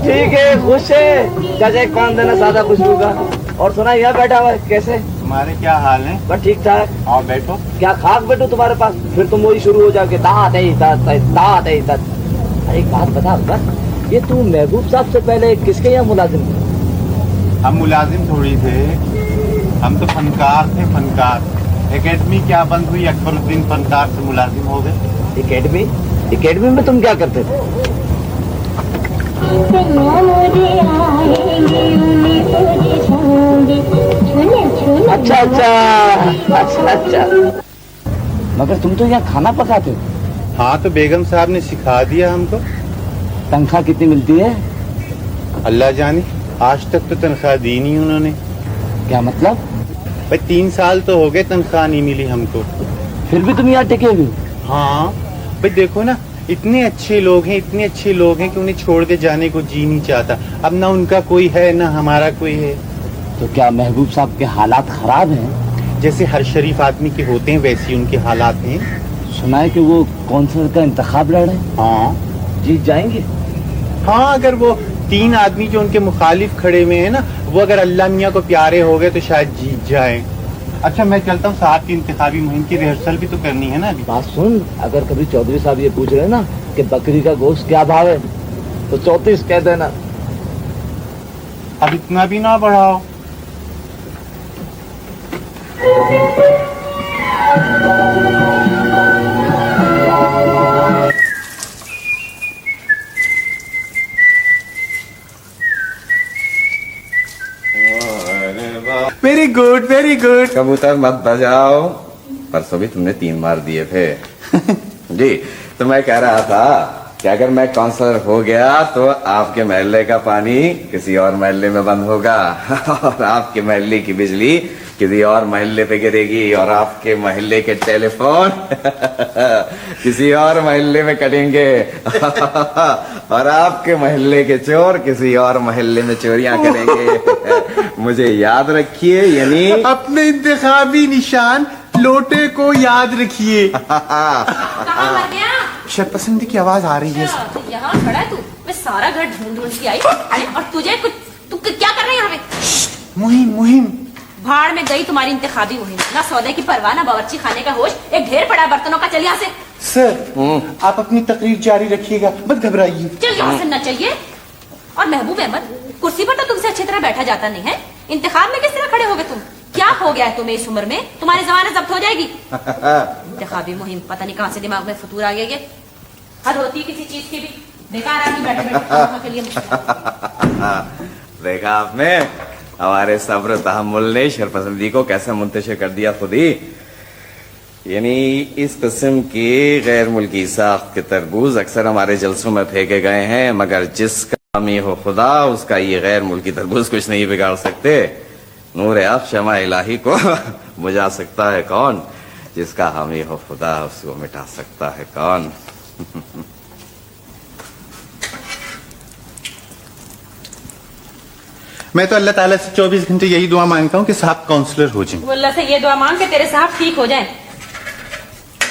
ٹھیک ہے, خوش ہے. چاچا ایک پان دینا سادہ خوشبو کا. اور سنا یہاں بیٹھا ہوا ہے, کیسے تمہارے کیا حال ہیں؟ بس ٹھیک ٹھاک. آؤ بیٹھو. کیا خاک بیٹھو تمہارے پاس, پھر تم وہی شروع ہو جاؤ کہ دانت ہے دانت ہے. ایک بات بتا بس, یہ تو محبوب صاحب سے پہلے کس کے یہاں ملازم تھا؟ ہم ملازم تھوڑی تھے, ہم تو فنکار تھے, فنکار. اکیڈمی کیا بند ہوئی, اکبر الدین فنکار سے ملازم ہو گئے. اکیڈمی میں تم کیا کرتے تھے؟ اچھا اچھا اچھا اچھا. مگر تم تو یہاں کھانا پکاتے ہو. ہاں تو بیگم صاحب نے سکھا دیا ہم کو. تنخواہ کتنی ملتی ہے؟ اللہ جانے, آج تک تو تنخواہ دی نہیں انہوں نے. کیا مطلب؟ بھائی 3 سال تو ہو گئے تنخواہ نہیں ملی ہم کو. پھر بھی تم یہاں ٹکے ہوئے؟ ہاں بھائی دیکھو نا, اتنے اچھے لوگ ہیں, اتنے اچھے لوگ ہیں کہ انہیں چھوڑ کے جانے کو جی نہیں چاہتا. اب نہ ان کا کوئی ہے نہ ہمارا کوئی ہے. تو کیا محبوب صاحب کے حالات خراب ہیں؟ جیسے ہر شریف آدمی کے ہوتے ہیں ویسے ان کے حالات ہیں. سنا ہے کہ وہ کونسل کا انتخاب لڑ رہے ہیں. ہاں جیت جائیں گے؟ ہاں, اگر وہ 3 آدمی جو ان کے مخالف کھڑے ہوئے ہیں نا, وہ اگر اللہ میاں کو پیارے ہو گئے تو شاید جیت جائیں. اچھا میں چلتا ہوں, صاحب کی انتخابی مہم کی ریہرسل بھی تو کرنی ہے نا ابھی. بات سن, اگر کبھی چودھری صاحب یہ پوچھ رہے ہیں نا کہ بکری کا گوشت کیا بھاؤ ہے تو 34 کہہ دینا. اب اتنا بھی نہ بڑھاؤ. Very good very good. کبوتر مت بجاؤ, پرسوں بھی تم نے 3 مار دیے تھے. جی تو میں کہہ رہا تھا کہ اگر میں کونسلر ہو گیا تو آپ کے محلے کا پانی کسی اور محلے میں بند ہوگا, اور آپ کے محلے کی بجلی کسی اور محلے پہ گرے گی, اور آپ کے محلے کے ٹیلی فون کسی اور محلے میں کٹیں گے, اور آپ کے محلے کے چور کسی اور محلے میں چوریاں کریں گے. مجھے یاد رکھیے, یعنی اپنے انتخابی نشان لوٹے کو یاد رکھیے. کہاں مر گیا؟ شرپسندی کی آواز آ رہی ہے. یہاں کھڑا ہے تو, میں سارا گھر ڈھونڈ کے آئی, اور تجھے تو کیا کر رہے ہیں یہاں پہ؟ مہم بھاڑ میں گئی تمہاری انتخابی مہم. نہ سودے کی پرواہ نہ باورچی خانے کا ہوش, ایک ڈھیر پڑا برتنوں کا. چل یہاں سے. سر آپ اپنی تقریر جاری رکھیے گا, مت گھبرائیے. چل یہاں سے نہ چلیے. اور محبوب احمد, کرسی پر تو تم سے اچھی طرح بیٹھا جاتا نہیں ہے. انتخاب میں کس طرح کھڑے ہو گئے تم؟ کیا ہو گیا ہے تمہیں اس عمر میں؟ تمہاری زبان ضبط ہو جائے گی. انتخابی مہم, پتہ نہیں کہاں سے دماغ میں فطور آ گیا. یہ حد ہوتی ہے کسی چیز کی بھی. بیکار آدمی بیٹھے بیٹھے کے لیے دیکھا آپ نے ہمارے صبر تحمل نے شرپسندی کو کیسے منتشر کر دیا خود ہی. یعنی اس قسم کی غیر ملکی ساخت کے تربوز اکثر ہمارے جلسوں میں پھینکے گئے ہیں, مگر جس کا حامی ہو خدا اس کا یہ غیر ملکی تربوز کچھ نہیں بگاڑ سکتے. نور آف شمع الہی کو بجھا سکتا ہے کون, جس کا حامی ہو خدا اس کو مٹا سکتا ہے کون. میں تو اللہ تعالیٰ سے 24 گھنٹے یہی دعا مانگتا ہوں کہ صاحب کاؤنسلر ہو جائیں. وہ اللہ سے یہ دعا مانگ کہ تیرے صاحب ٹھیک ہو جائیں.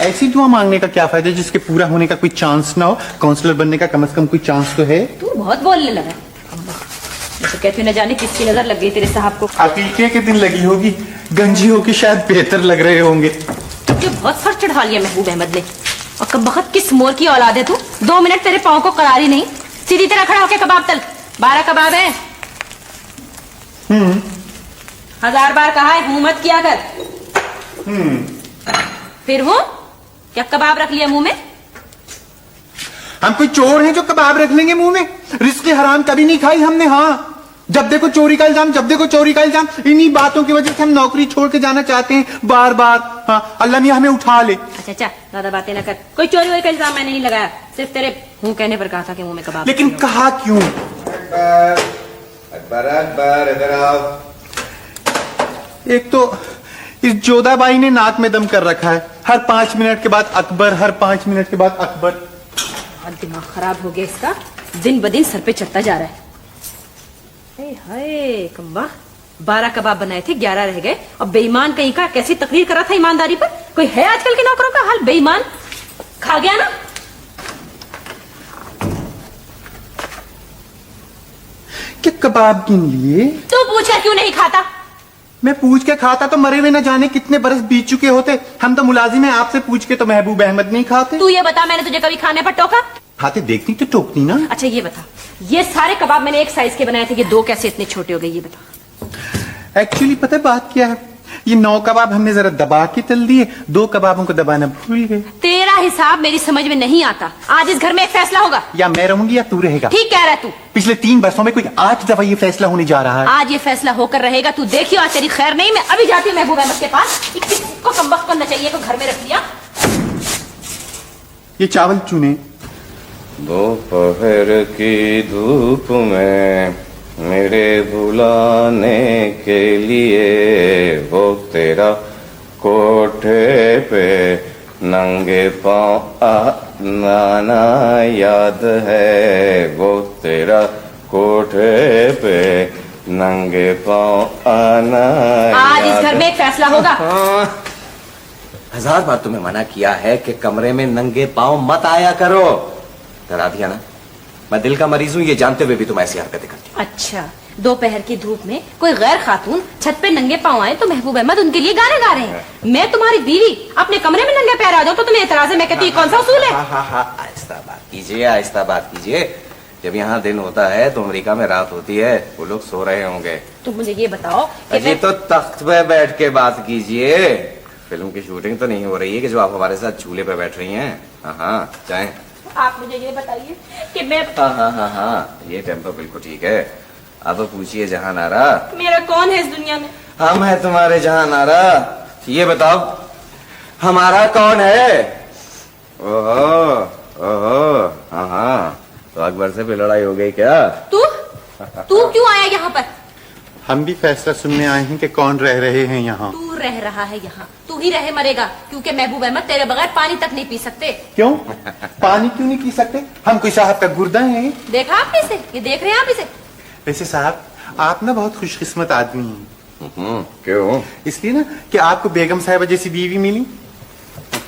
ایسی دعا مانگنے کا کیا فائدہ جس کے پورا ہونے کا کوئی چانس نہ ہو. کاؤنسلر بننے کا کم از کم کوئی چانس تو ہے. تو بہت بولنے لگا. میں تو کہتی ہوں, نہ جانے کس کی نظر لگ گئی تیرے صاحب کو. عقیقے کے دن لگی ہوگی, گنجی ہو کے شاید بہتر لگ رہے ہوں گے. جو بہت سر چڑھا لیا محبوب احمد نے. اور کب بخت کس مور کی اولاد ہے تو, 2 منٹ تیرے پاؤں کو قرار ہی نہیں. سیدھی طرح کھڑا ہو کے کباب تل. 12 کباب ہیں. 1000 بار کہا ہے منہ مت کیا کر. پھر ہوں کیا کباب رکھ لیا منہ میں؟ ہم کوئی چور ہیں جو کباب رکھ لیں گے منہ میں؟ رزق حرام کبھی نہیں کھائی ہم نے. ہاں, جب دیکھو چوری کا الزام, جب دیکھو چوری کا الزام. انہی باتوں کی وجہ سے ہم نوکری چھوڑ کے جانا چاہتے ہیں بار بار. ہاں, اللہ میاں ہمیں اٹھا لے. اچھا زیادہ باتیں نہ کر. کوئی چوری ووری کا الزام میں نہیں لگایا, صرف تیرے ہوں کہنے پر کہا تھا کہ منہ میں کباب. لیکن کہا کیوں؟ اکبر اکبر ادھر آؤ. ایک تو اس جودہ بائی نے ناک میں دم کر رکھا ہے, ہر 5 منٹ کے بعد اکبر, ہر 5 منٹ کے بعد اکبر. بہت دماغ خراب ہو گیا اس کا, دن بدن سر پہ چڑھتا جا رہا ہے. ہائے کمبا, 12 کباب بنائے تھے, 11 رہ گئے. اور بے ایمان کہیں کا کیسی تقریر کرا تھا ایمانداری پر. کوئی ہے آج کل کے نوکروں کا حال؟ بے ایمان کھا گیا نا. के कबाब गिन लिए? तू पूछ कर क्यों नहीं खाता? मैं पूछ के खाता तो मरे हुए न जाने कितने बरस बीत चुके होते। हम तो मुलाजिम हैं, आपसे पूछ के तो महबूब अहमद नहीं खाते। तू ये बता, मैंने तुझे कभी खाने पर टोका? खाते देखनी तो टोकनी ना। अच्छा ये बता, ये सारे कबाब मैंने एक साइज के बनाए थे, ये दो कैसे इतने छोटे हो गए ये बता। एक्चुअली पता है बात क्या है, ये 9 कबाब हमने जरा दबा के तल दिए, 2 कबाबों को दबाना भूल गए। तेरा हिसाब मेरी समझ में नहीं आता। आज इस घर में एक फैसला होगा। या मैं रहूंगी या तू रहेगा। ठीक कह रहा है तू। पिछले 3 वर्षों में कोई 8 दफा ये फैसला होने जा रहा है। आज ये फैसला होकर रहेगा, तू देखियो। आज तेरी खैर नहीं। मैं अभी जाती हूँ महबूब अहमद के पास। किसको कमबख्त करना चाहिए को घर में रख दिया। ये चावल चुने। दोपहर की धूप में मेरे भुलाने के लिए वो तेरा कोठे पे नंगे पाँव आना याद है। वो तेरा कोठे पे नंगे पाँव आना आज इस याद घर में एक फैसला होगा। हाँ। 1000 बार तुम्हें मना किया है कि कमरे में नंगे पाँव मत आया करो। डरा दिया ना। मैं दिल का मरीज हूँ, ये जानते हुए भी तुम ऐसी हरकतें करती हो। अच्छा, दोपहर की धूप में कोई गैर खातून छत पे नंगे पाँव आए तो महबूब अहमद उनके लिए गाने गा रहे हैं। मैं तुम्हारी बीवी अपने कमरे में नंगे पैर आ जाऊं तो तुम्हें एतराज है? मैं कहती हूँ कौन सा उसूल है? आहिस्ता बात कीजिए, आहिस्ता बात कीजिए। जब यहाँ दिन होता है तो अमेरिका में रात होती है, वो लोग सो रहे होंगे। तुम मुझे ये बताओ कि अजी तो तख्त पे बैठ के बात कीजिए। फिल्म की शूटिंग तो नहीं हो रही है कि जो आप हमारे साथ झूले पे बैठ रही हैं। हाँ चाहे आप मुझे ये बताइए कि मैं हाँ, ये टेम्पो बिल्कुल ठीक है। अब पूछिए जहां नारा, मेरा कौन है इस दुनिया में? हम है तुम्हारे जहां नारा। ये बताओ हमारा कौन है? ओहो ओहो हाँ, तो अकबर से भी लड़ाई हो गई क्या? तू क्यों आया यहाँ पर? हम भी फैसला सुनने आए हैं कि कौन रह रहे हैं यहाँ। तू रह रहा है यहाँ, तू ही रहे मरेगा, क्योंकि महबूब अहमद तेरे बगैर पानी तक नहीं पी सकते। क्यों? पानी क्यों नहीं पी सकते? हम कोई साहब का गुर्दा है? देखा आपने इसे? ये देख रहे हैं आप इसे? वैसे साहब आप ना बहुत खुशकिस्मत आदमी हैं। क्यों? इसलिए ना कि आपको बेगम साहिबा जैसी बीवी मिली।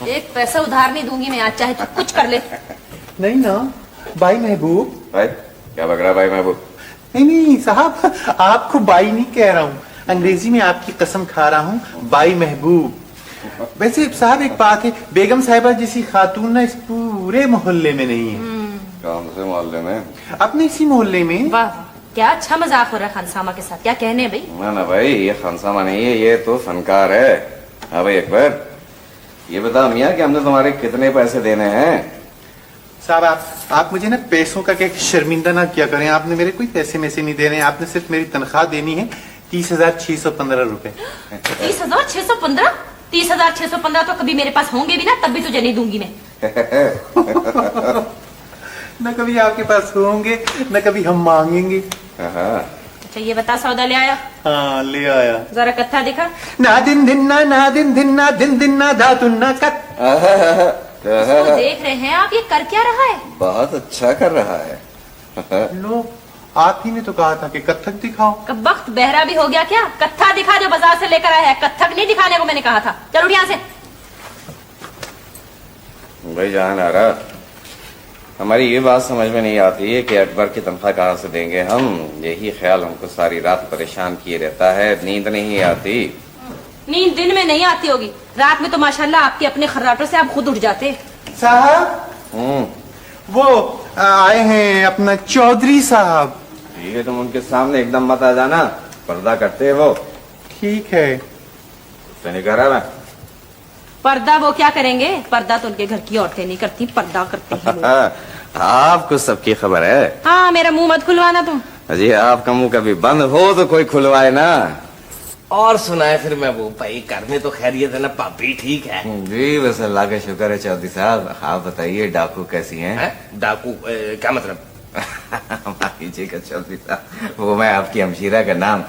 एक पैसा उधार नहीं दूंगी मैं आज, चाहे तू कुछ कर ले। नहीं ना भाई महबूब। भाई क्या बक रहा भाई महबूब? नहीं साहब, आपको बाई नहीं कह रहा हूँ, अंग्रेजी में आपकी कसम खा रहा हूँ, बाई महबूब। वैसे साहब एक बात है, बेगम साहिबा जैसी खातून ना इस पूरे मोहल्ले में नहीं है। कौन से मोहल्ले में? अपने इसी मोहल्ले में। वाह क्या अच्छा मजाक हो रहा है खानसामा के साथ। क्या कहने हैं भाई? ना भाई, ये खानसामा नहीं है, ये तो फनकार है। हाँ भाई अकबर, ये बता मियाँ कि हमने तुम्हारे कितने पैसे देने हैं? साहब आप मुझे ना पैसों का क्या शर्मिंदा ना किया करें। आपने मेरे कोई पैसे में से नहीं देने, आपने सिर्फ मेरी तनख्वाह देनी है 30,615 रुपए। 30,615? 30,615 तो कभी मेरे पास होंगे भी ना, तब भी तुझे नहीं दूंगी मैं। न कभी आपके पास होंगे न कभी हम मांगेंगे। अच्छा ये बता, सौदा ले आया? हाँ ले आया। जरा कत्था दिखा। ना दिन दिन ना दिन ना धातुन ना कत। इसको देख रहे हैं आप, ये कर क्या रहा है? बहुत अच्छा कर रहा है। लो आप ही ने तो कहा था कि कत्थक दिखाओ। कब वक्त बहरा भी हो गया क्या? कत्था दिखा जो बाजार से लेकर आया है, कत्थक नहीं दिखाने को मैंने कहा था। चलो उठ यहाँ से। भाई जान आ रहा, हमारी ये बात समझ में नहीं आती है कि अकबर की तनख्वाह कहाँ से देंगे हम। यही ख्याल हमको सारी रात परेशान किए रहता है, नींद नहीं आती। नींद दिन में नहीं आती होगी, रात में तो माशाल्लाह आपके अपने खर्राटों से आप खुद उठ जाते। साहब वो आए हैं अपना चौधरी साहब। ठीक है, तुम उनके सामने एकदम मत आ जाना, पर्दा करते हैं वो। ठीक है। तो नहीं कह रहा मैं। पर्दा वो क्या करेंगे? पर्दा तो उनके घर की औरतें नहीं करती, पर्दा करते हैं लोग। आपको सबकी खबर है। हाँ मेरा मुंह मत खुलवाना तुम। अजी आपका मुंह कभी बंद हो तो कोई खुलवाए ना। और सुनाए फिर मैं वो भाई, घर में तो खैरियत है ना? पापी ठीक है? जी बस अल्लाह का शुक्र है चौधरी साहब। आप बताइए डाकू कैसी हैं? डाकू क्या मतलब? माफ कीजिएगा चौधरी साहब, वो मैं आपकी हमशीरा का नाम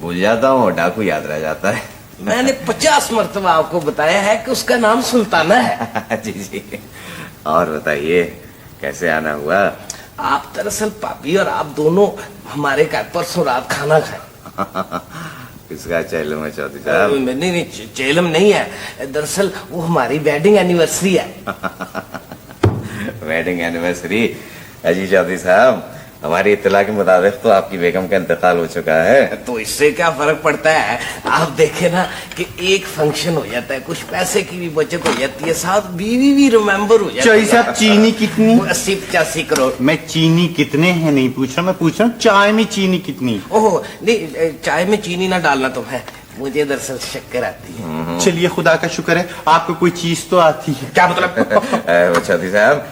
भूल जाता हूँ, डाकू याद रह जाता है। मैंने 50 मरतबा आपको बताया है कि उसका नाम सुल्ताना है। जी जी, और बताइए कैसे आना हुआ? आप दरअसल पापी और आप दोनों हमारे घर परसों रात खाना खाए। किसका चैलम है चौधरी साहब? नहीं चेलम नहीं है, दरअसल वो हमारी वेडिंग एनिवर्सरी है। Wedding anniversary? अजी चौधरी साहब, हमारी इत्तला के मुताबिक तो आपकी बेगम का इंतकाल हो चुका है। तो इससे क्या फर्क पड़ता है? आप देखे ना कि एक फंक्शन हो जाता है, कुछ पैसे की भी बचत हो जाती है, साथ बीवी भी रिमेम्बर हो जाती चौधरी साहब चीनी कितनी? 80-85 करोड़। मैं चीनी कितने हैं नहीं पूछ रहा, मैं पूछ रहा हूँ चाय में चीनी कितनी? ओह नहीं, चाय में चीनी ना डालना तुम है, मुझे दरअसल शक्कर आती है। चलिए खुदा का शुक्र है आपको कोई चीज तो आती है। क्या मतलब? चौधरी साहब,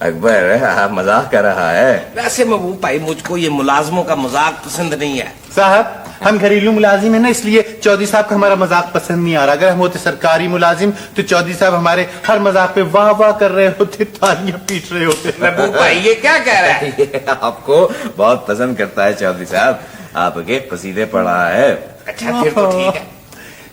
अकबर आप मजाक कर रहा है। वैसे महबूब भाई मुझको ये मुलाजमों का मजाक पसंद नहीं है। साहब हम घरेलू मुलाजिम है ना, इसलिए चौधरी साहब का हमारा मजाक पसंद नहीं आ रहा। अगर हम होते सरकारी मुलाजिम तो चौधरी साहब हमारे हर मजाक पे वाह वाह कर रहे होते, तालियां पीट रहे होते। महबूब भाई ये क्या कह रहा है? ये आपको बहुत पसंद करता है चौधरी साहब, आपके कसीदे पढ़ रहा है। अच्छा फिर तो ठीक है।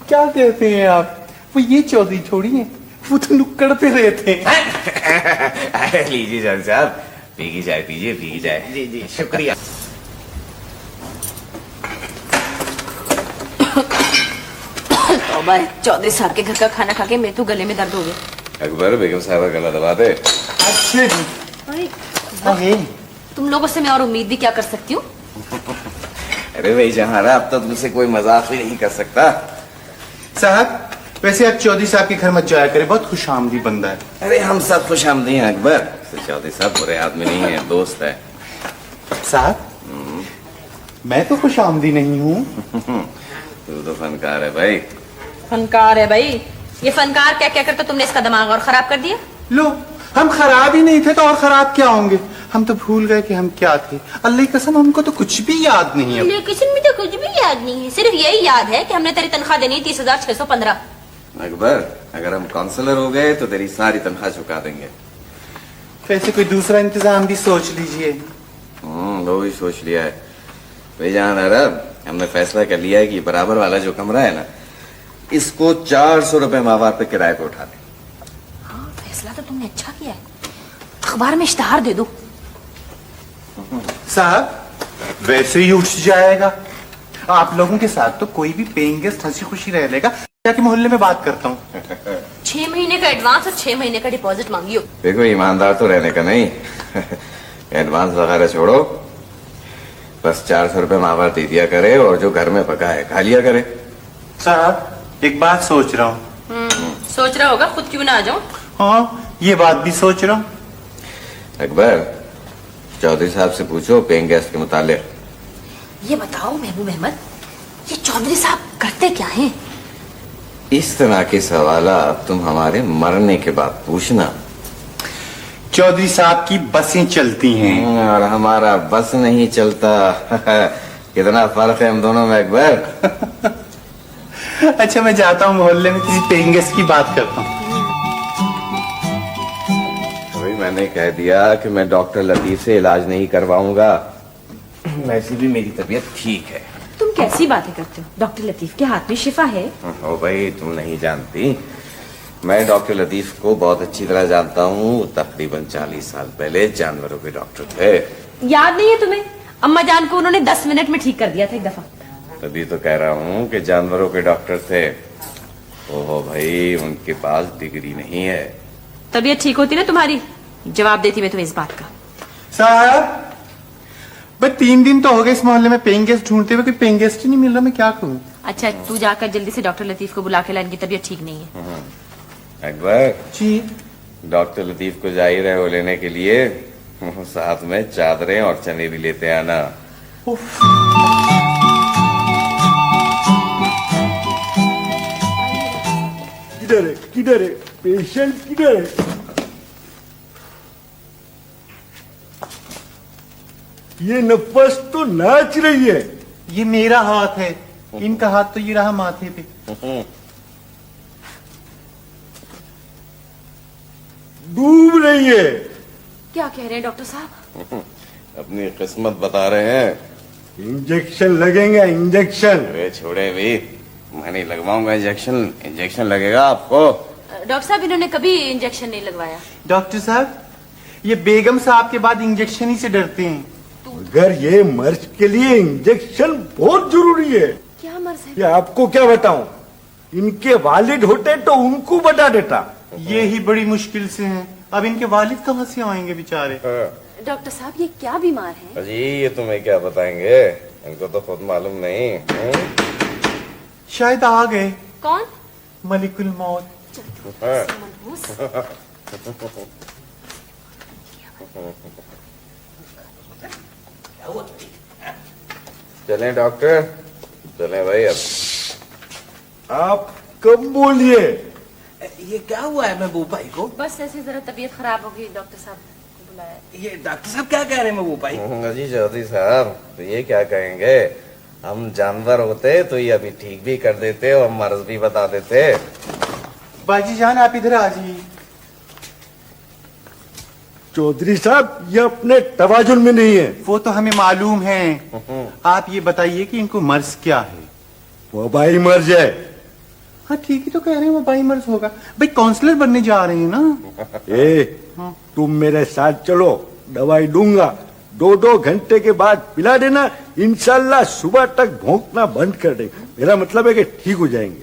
क्या कहते हैं आप? वो ये चौधरी थोड़ी है, वो तो नुक्कड़ पे रहते हैं। लीजिए चौधरी साहब, पीगी चाय पीजिए, पीगी चाय। जी जी शुक्रिया। तौबा है, चौधरी साहब के घर का खाना खा के मेरे तो गले में दर्द हो गया। अकबर बेगम साहब का गला दबा दे। अच्छे जी। अरे, अरे तुम लोगों से मैं और उम्मीद भी क्या कर सकती हूँ? अरे भाई जहाँ अब तो तुमसे कोई मजाक भी नहीं कर सकता। साहब वैसे आप चौधरी साहब के घर मत जाया करें, बहुत खुशामदी बंदा है। अरे हम सब खुश आमदी हैं अकबर, तो चौधरी साहब बुरे आदमी नहीं है, दोस्त है। साहब मैं तो खुशामदी नहीं हूँ। तू तो फनकार है भाई। फनकार है भाई, ये फनकार क्या क्या करता तुमने इसका दिमाग और खराब कर दिया। लो हम खराब ही नहीं थे तो और खराब क्या होंगे? हम तो भूल गए कि हम क्या थे। अल्लाह की कसम हमको तो कुछ भी याद नहीं है। लेकिन मुझे कुछ भी याद नहीं है, सिर्फ यही याद है कि हमने तेरी तनख्वाह देनी 30,615। अकबर अगर हम काउंसलर हो गए तो तेरी सारी तनख्वाह चुका देंगे। वैसे कोई दूसरा इंतजाम भी सोच लीजिए। वो भी सोच लिया है भाई जान अरब, हमने फैसला कर लिया है कि बराबर वाला जो कमरा है ना, इसको 400 रुपए माहवार पे किराए पे उठा दे। हाँ फैसला तो तुमने अच्छा किया है, अखबार में इश्तहार दे दो। साहब वैसे ही उठ जाएगा। आप लोगों के साथ तो कोई भी पेइंग गेस्ट हंसी खुशी रह लेगा। जाके मोहल्ले में बात करता हूँ। 6 महीने का एडवांस और 6 महीने का डिपॉजिट मांगियो। देखो ईमानदार तो रहने का नहीं, एडवांस वगैरह छोड़ो, बस 400 रुपए माहवार दे दिया करे और जो घर में पका है खा लिया करे। साहब एक बात सोच रहा हूँ। सोच रहा होगा, खुद क्यों ना आ जाऊं? हाँ ये बात भी सोच रहा हूँ। अकबर चौधरी साहब से पूछो पेइंग गेस्ट के मुतालिक। ये बताओ महबूब अहमद, ये चौधरी साहब करते क्या हैं? इस तरह के सवाल तुम हमारे मरने के बाद पूछना। चौधरी साहब की बसें चलती हैं और हमारा बस नहीं चलता। कितना फर्क है हम दोनों में अकबर। अच्छा मैं जाता हूँ मोहल्ले में किसी पेइंग गेस्ट की बात करता हूँ। अभी मैंने कह दिया कि मैं डॉक्टर लतीफ से इलाज नहीं करवाऊंगा। वैसे भी मेरी तबीयत ठीक है। तुम कैसी बातें करते हो? डॉक्टर लतीफ के हाथ में शिफा है। ओ भाई तुम नहीं जानती, मैं डॉक्टर लतीफ को बहुत अच्छी तरह जानता हूँ। तकरीबन 40 साल पहले जानवरों के डॉक्टर थे। याद नहीं है तुम्हें? अम्मा जान को उन्होंने 10 मिनट में ठीक कर दिया था एक दफा। तभी तो कह रहा हूँ कि जानवरों के डॉक्टर थे। ओहो भाई उनके पास डिग्री नहीं है। तबीयत ठीक होती ना तुम्हारी, जवाब देती मैं तुम्हें इस बात का। साहब बस 3 दिन तो हो गए इस मोहल्ले में पेइंग गेस्ट ढूंढते हुए, कोई पेइंग गेस्ट ही नहीं मिल रहा। मैं क्या करूँ? अच्छा तू जाकर जल्दी से डॉक्टर लतीफ को बुला के ला, इनकी तबीयत ठीक नहीं है। अकबर जी डॉक्टर लतीफ को जा ही रहे हो लेने के लिए, साथ में चादरें और चने भी लेते आना। किधर है पेशेंट किधर है? ये नफस तो नाच रही है। ये मेरा हाथ है, इनका हाथ तो ये रहा माथे पे। डूब रही है। क्या कह रहे हैं डॉक्टर साहब? अपनी किस्मत बता रहे हैं। इंजेक्शन लगेगा इंजेक्शन। अरे छोड़े भी, मैं नहीं लगवाऊंगा इंजेक्शन। इंजेक्शन लगेगा आपको। डॉक्टर साहब इन्होंने कभी इंजेक्शन नहीं लगवाया। डॉक्टर साहब ये बेगम साहब के बाद इंजेक्शन ही से डरते हैं। मगर ये मर्ज के लिए इंजेक्शन बहुत जरूरी है। क्या मर्ज है? ये आपको क्या बताऊं, इनके वालिद होते तो उनको बता देता। ये ही बड़ी मुश्किल से हैं। अब इनके वालिद कहाँ से आएंगे बेचारे? डॉक्टर साहब ये क्या बीमार है? अजी ये तुम्हें क्या बताएंगे, इनको तो खुद मालूम नहीं। शायद आ गए कौन? मलिकुल मौत। हाँ। मनहूस। चलें डॉक्टर, चलें भाई अब। आप कब बोलिए? ये क्या हुआ है महबूब भाई को? बस ऐसे जरा तबीयत खराब हो गई, डॉक्टर साहब को बुलाया। ये डॉक्टर साहब क्या कह रहे हैं महबूब भाई? अजी चौधरी साहब तो ये क्या कहेंगे, हम जानवर होते तो ये अभी ठीक भी कर देते और मर्ज भी बता देते। बाजी जान आप इधर आ जाइए। चौधरी साहब ये अपने तवाजुन में नहीं है। वो तो हमें मालूम है, आप ये बताइए कि इनको मर्ज क्या है? वबाई मर्ज है। हाँ ठीक ही तो कह रहे हैं, वबाई मर्ज होगा। भाई काउंसलर बनने जा रहे हैं ना। ए, तुम मेरे साथ चलो, दवाई दूंगा, 2-2 घंटे के बाद पिला देना, इंशाल्लाह सुबह तक भौंकना बंद कर देंगे। मेरा मतलब है कि ठीक हो जाएंगे।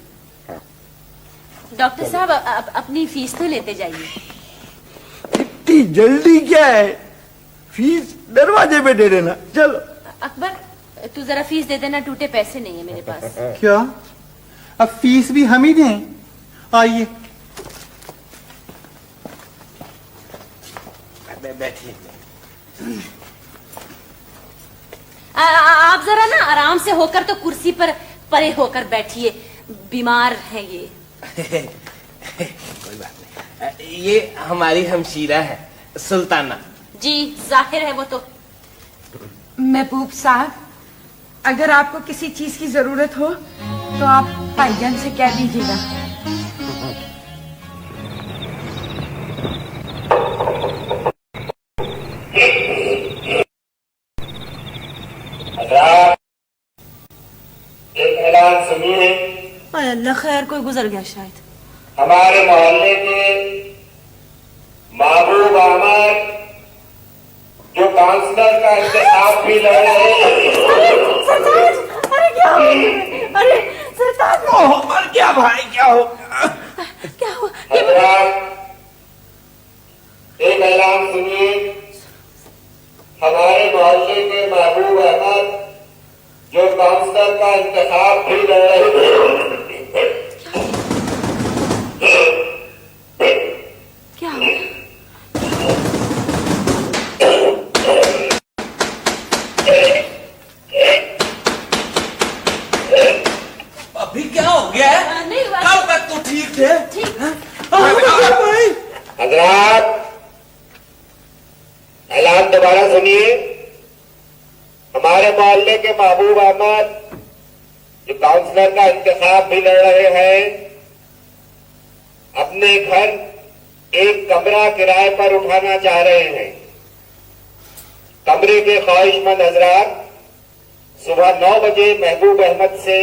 डॉक्टर साहब अपनी फीस तो लेते जाइए। इतनी जल्दी क्या है? फीस दरवाजे पे दे देना। चलो। अकबर तू जरा फीस दे देना, टूटे पैसे नहीं है मेरे पास। क्या अब फीस भी हम ही दें? आइए बैठिए। आप जरा ना आराम से होकर तो कुर्सी पर परे होकर बैठिए, बीमार है ये। कोई बात नहीं। ये हमारी हमशीरा है सुल्ताना। जी जाहिर है वो तो। महबूब साहब, अगर आपको किसी चीज की जरूरत हो तो आप भाईजान से कह दीजिएगा। एक ऐलान सुनिए। अल्लाह खैर कोई गुजर गया शायद। हमारे मोहल्ले के महबूब अहमद जो काउंसलर का इंतखाब भी लड़ रहे हैं। अरे क्या हो? अरे सरताज और क्या भाई, क्या हो? क्या हुआ? हजरात, एक ऐलान सुनिए। हमारे मोहल्ले के महबूब अहमद जो काउंसलर का इंतखाब भी लड़ रहे हैं। क्या हुआ? अभी क्या हो गया है? नहीं हुआ। कब तक तो ठीक थे। ठीक। भाई हजरात, ऐलान दोबारा सुनिए। हमारे मोहल्ले के महबूब अहमद जो काउंसलर का इंतखाब भी लड़ रहे हैं, अपने घर एक कमरा किराए पर उठाना चाह रहे हैं। कमरे के ख्वाहिशमंद हजरात सुबह 9 बजे महबूब अहमद से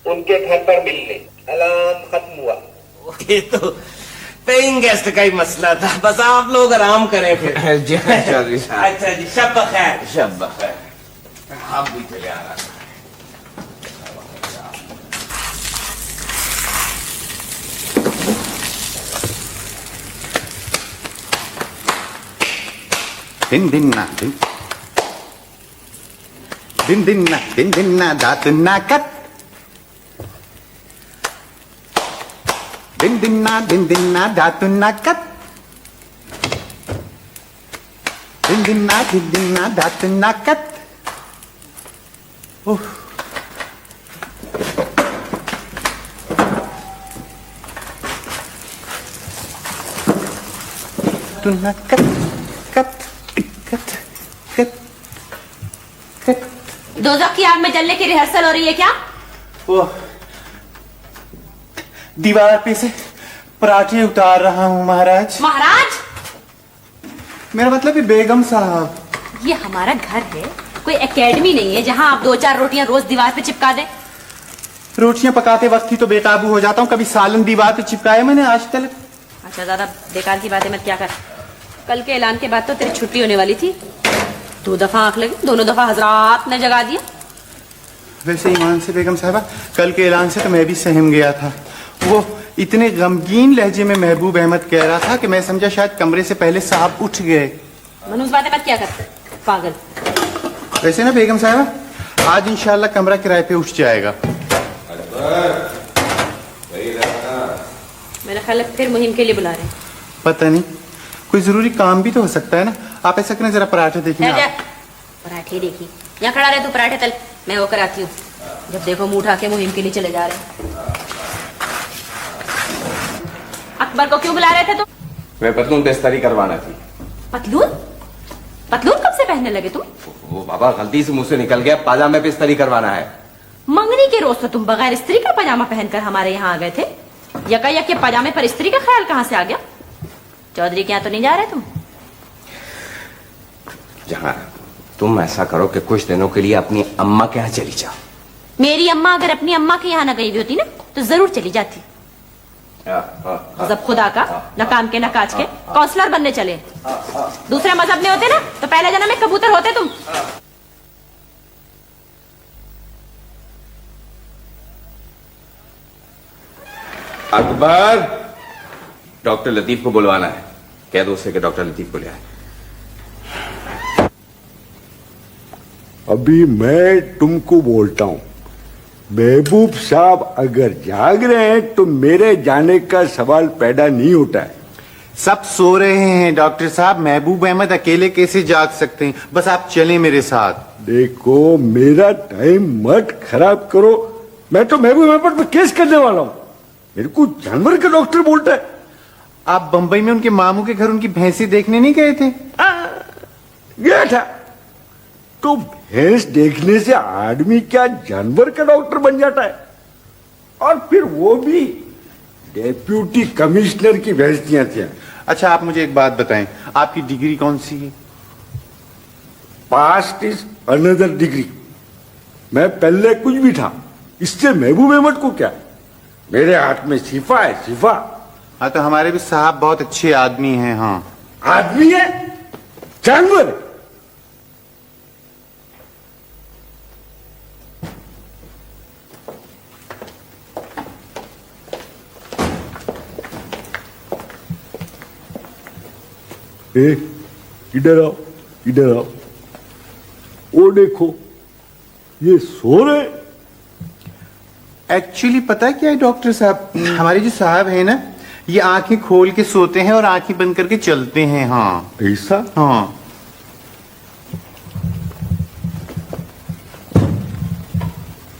उनके घर पर मिल लें। ऐलान खत्म हुआ। ये तो पेइंग गेस्ट का ही मसला था, बस आप लोग आराम करें फिर। जी चौधरी साहब। अच्छा जी, शब बखैर। शब बखैर। आप भी चले आना। दिन दिन ना दातुन ना कट। दिन दिन ना दातुन ना कट। दिन ना दातुन ना कट। ओह तुन ना cut cut cut cut cut. दोज़ख की आग में जलने की रिहर्सल हो रही है क्या? वो दीवार पे से पराठे उतार रहा हूँ महाराज। महाराज, मेरा मतलब है बेगम साहब। ये हमारा घर है, कोई एकेडमी नहीं है जहाँ आप 2-4 रोटियां रोज दीवार पे चिपका दें। रोटियां पकाते वक्त ही तो बेकाबू हो जाता हूँ, कभी सालन दीवार पे चिपकाया मैंने आज तक। अच्छा ज्यादा बेकार की बातें मत क्या कर। कल के ऐलान के बाद तो तेरी छुट्टी होने वाली थी, 2 दफा आंख लगी, दोनों दफा हजरात ने जगा दिया। वैसे ईमान से बेगम साहबा, कल के ऐलान से तो मैं भी सहम गया था। वो इतने गमगीन लहजे में महबूब अहमद कह रहा था कि मैं समझा शायद कमरे से पहले साहब उठ गए। मनूस बातें मत क्या करते पागल। वैसे ना बेगम साहब, आज इंशाल्लाह कमरा किराए पे उठ जाएगा। मेरा ख्याल है फिर मुहिम के लिए बुला रहे हैं। पता नहीं, कोई जरूरी काम भी तो हो सकता है ना। आप ऐसा करें, जरा पराठे देखिए। जा, पराठे देखी, यहाँ खड़ा रहे तू, पराठे तल, मैं होकर आती हूँ। जब देखो मुंह उठा के मुहिम के लिए चले जा रहे हैं। अकबर को क्यों बुला रहे थे तुम? मैं पतलून बिस्तरी करवाना थी। पतलून? पतलून कब से पहनने लगे तुम? वो बाबा गलती से मुंह से निकल गया, पाजामे पे इस्त्री करवाना है। मंगनी के रोज तो तुम बगैर स्त्री का पजामा पहनकर हमारे यहाँ आ गए थे। यका के पजामे पर स्त्री का ख्याल कहाँ से आ गया? चौधरी के यहाँ तो नहीं जा रहे तुम? जहाँ तुम ऐसा करो कि कुछ दिनों के लिए अपनी अम्मा के यहाँ चली जाओ। मेरी अम्मा अगर अपनी अम्मा के यहाँ न गई भी होती ना तो जरूर चली जाती। मजहब खुदा का, न काम के न काज के, काउंसलर बनने चले। दूसरे मजहब में होते ना तो पहले जन्म में कबूतर होते तुम। अकबर, डॉक्टर लतीफ को बुलवाना है। कह दो उससे कि डॉक्टर लतीफ को ले आए। अभी मैं तुमको बोलता हूं, महबूब साहब अगर जाग रहे हैं तो मेरे जाने का सवाल पैदा नहीं होता है। सब सो रहे हैं डॉक्टर साहब, महबूब अहमद अकेले कैसे जाग सकते हैं? बस आप चलें मेरे साथ। देखो, मेरा टाइम मत खराब करो। मैं तो महबूब अहमद पर केस करने वाला हूं। मेरे को जानवर का डॉक्टर बोलता है। आप बंबई में उनके मामू के घर उनकी भैंसी देखने नहीं गए थे? गया था। तो भैंस देखने से आदमी क्या जानवर का डॉक्टर बन जाता है? और फिर वो भी डेप्यूटी कमिश्नर की भैंसियां थी। अच्छा, आप मुझे एक बात बताएं, आपकी डिग्री कौन सी है? Past is another degree. मैं पहले कुछ भी था, इससे महबूब अहमद को क्या? मेरे हाथ में शिफा है, शिफा। हाँ, तो हमारे भी साहब बहुत अच्छे आदमी हैं। हाँ, आदमी है, जानवर है। इधर आओ, इधर आओ। वो देखो, ये सो रहे। एक्चुअली पता है क्या है डॉक्टर साहब, हमारे जो साहब हैं ना, ये आंखें खोल के सोते हैं और आंखें बंद करके चलते हैं। हाँ, ऐसा? हाँ।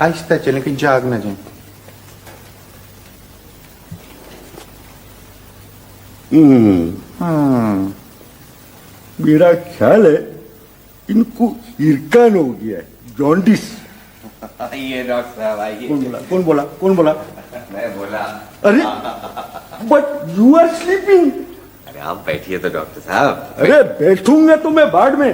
आहिस्ता चलें, कहीं जाग ना जाए। मेरा ख्याल है इनको इरकान हो गया है, जॉन्डिस। आइए डॉक्टर साहब, आइए। कौन बोला? कौन बोला? कौन बोला? मैं बोला। अरे बट यू आर स्लीपिंग। अरे आप बैठिए तो डॉक्टर साहब। अरे बैठूंगा तो मैं बाद में।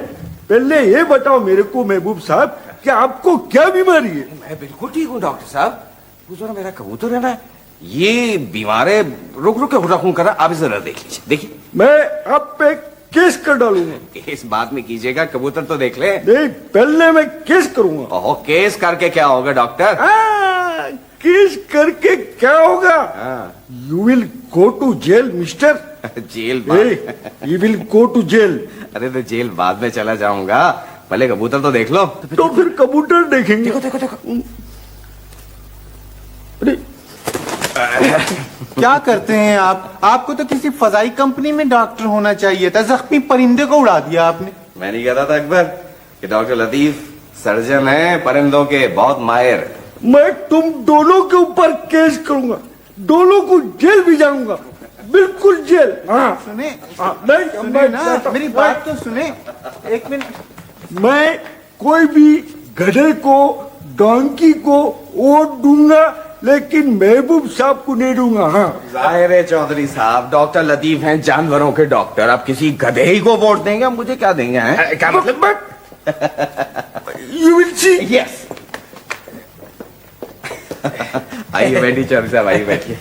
पहले ये बताओ मेरे को महबूब साहब कि आपको क्या बीमारी है? मैं बिल्कुल ठीक हूँ डॉक्टर साहब। वो जरा मेरा कबूतर है ना, ये बीमार है, रुक रुक के हुड़कूं कर रहा। आप जरा देख लीजिए, देखिए। मैं आप पे केस कर डालूंगा। केस बाद में कीजिएगा, कबूतर तो देख ले। नहीं, पहले मैं केस करूंगा। ओहो, केस करके क्या होगा डॉक्टर? केस करके क्या होगा? You will go to jail mister. Jail बाद? You will go to jail. अरे तो जेल बाद में चला जाऊंगा, पहले कबूतर तो देख लो। तो फिर कबूतर देखेंगे। देखो देखो देखो। अरे क्या करते हैं आप? आपको तो किसी फजाई कंपनी में डॉक्टर होना चाहिए था। जख्मी परिंदे को उड़ा दिया आपने। मैं नहीं कहता था अकबर कि डॉक्टर लतीफ सर्जन है परिंदों के, बहुत माहिर। मैं तुम दोनों के ऊपर केस करूंगा, दोनों को जेल भी जाऊंगा, बिल्कुल जेल। हाँ सुने, नहीं सुने ना, मेरी बात तो सुने। एक मिनट। मैं कोई भी गधे को, डोंकी को वोट दूंगा, लेकिन महबूब साहब को नहीं दूंगा। हाँ, जाहिर है चौधरी साहब, डॉक्टर लतीफ हैं जानवरों के डॉक्टर। आप किसी गधे ही को वोट देंगे, मुझे क्या देंगे? हैं? क्या मतलब? You will see. यस। आइए बैठिए चौधरी साहब, आइए बैठिए।